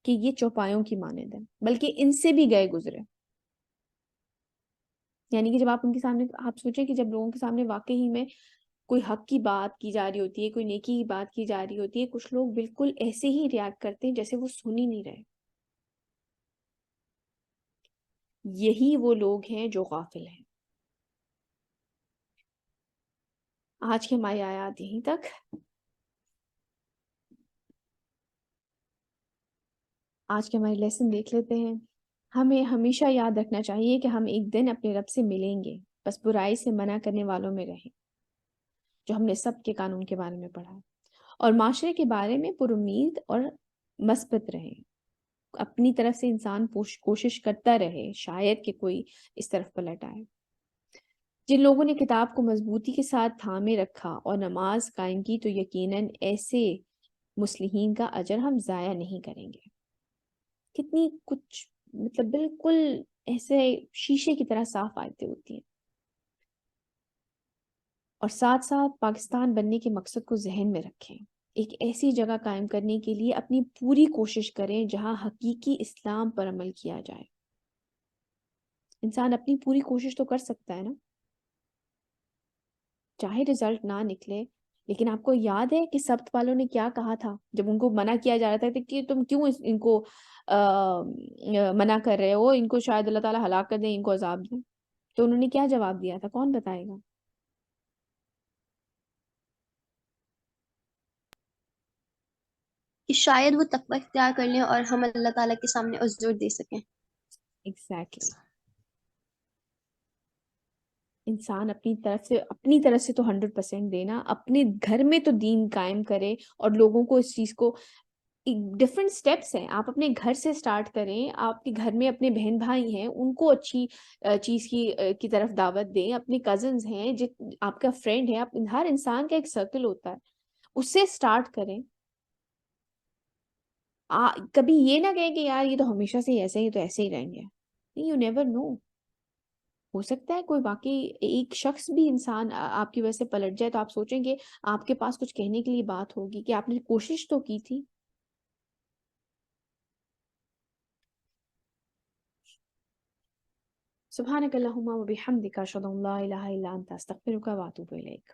کہ یہ چوپایوں کی مانند ہے، بلکہ ان سے بھی گئے گزرے. یعنی کہ جب آپ ان کے سامنے، آپ سوچیں کہ جب لوگوں کے سامنے واقعی میں کوئی حق کی بات کی جا رہی ہوتی ہے، کوئی نیکی کی بات کی جا رہی ہوتی ہے، کچھ لوگ بالکل ایسے ہی ریاکٹ کرتے ہیں جیسے وہ سن ہی نہیں رہے. یہی وہ لوگ ہیں جو غافل ہیں. آج کے ہماری آیات یہیں تک. آج کے ہمارے لیسن دیکھ لیتے ہیں. ہمیں ہمیشہ یاد رکھنا چاہیے کہ ہم ایک دن اپنے رب سے ملیں گے، بس برائی سے منع کرنے والوں میں رہیں، جو ہم نے سب کے قانون کے بارے میں پڑھا، اور معاشرے کے بارے میں پر امید اور مثبت رہیں. اپنی طرف سے انسان کوشش کرتا رہے، شاید کہ کوئی اس طرف پلٹ آئے. جن لوگوں نے کتاب کو مضبوطی کے ساتھ تھامے رکھا اور نماز قائم کی تو یقیناً ایسے مصلحین کا اجر ہم ضائع نہیں کریں گے. کتنی کچھ مطلب بالکل ایسے شیشے کی طرح صاف آیتیں ہوتی ہیں. اور ساتھ ساتھ پاکستان بننے کے مقصد کو ذہن میں رکھیں. ایک ایسی جگہ قائم کرنے کے لیے اپنی پوری کوشش کریں جہاں حقیقی اسلام پر عمل کیا جائے. انسان اپنی پوری کوشش تو کر سکتا ہے نا، چاہے رزلٹ نہ نکلے. لیکن آپ کو یاد ہے کہ سبت والوں نے کیا کہا تھا جب ان کو منع کیا جا رہا تھا کہ تم کیوں ان کو منع کر رہے ہو، ان کو شاید اللہ تعالیٰ ہلاک کر دیں، ان کو عذاب دیں. تو انہوں نے کیا جواب دیا تھا، کون بتائے گا؟ کہ شاید وہ تقوی اختیار کر لیں اور ہم اللہ تعالیٰ کے سامنے عذر دے سکیں. ایگزیکٹلی. انسان اپنی طرف سے تو 100% دینا، اپنے گھر میں تو دین قائم کرے اور لوگوں کو اس چیز کو، ڈفرینٹ سٹیپس ہیں. آپ اپنے گھر سے سٹارٹ کریں، آپ کے گھر میں اپنے بہن بھائی ہیں ان کو اچھی چیز کی طرف دعوت دیں، اپنے کزنز ہیں، آپ کا فرینڈ ہے، ہر انسان کا ایک سرکل ہوتا ہے، اس سے سٹارٹ کریں. کبھی یہ نہ کہیں کہ یار یہ تو ہمیشہ سے ہی ایسے ہی تو ایسے ہی رہیں گے. یو نیور نو، ہو سکتا ہے کوئی باقی ایک شخص بھی انسان آپ کی وجہ سے پلٹ جائے، تو آپ سوچیں گے آپ کے پاس کچھ کہنے کے لیے بات ہوگی کہ آپ نے کوشش تو کی تھی. سبحانک اللہم و بحمدک اشہد ان لا الہ الا انت استغفرک و اتوب الیک.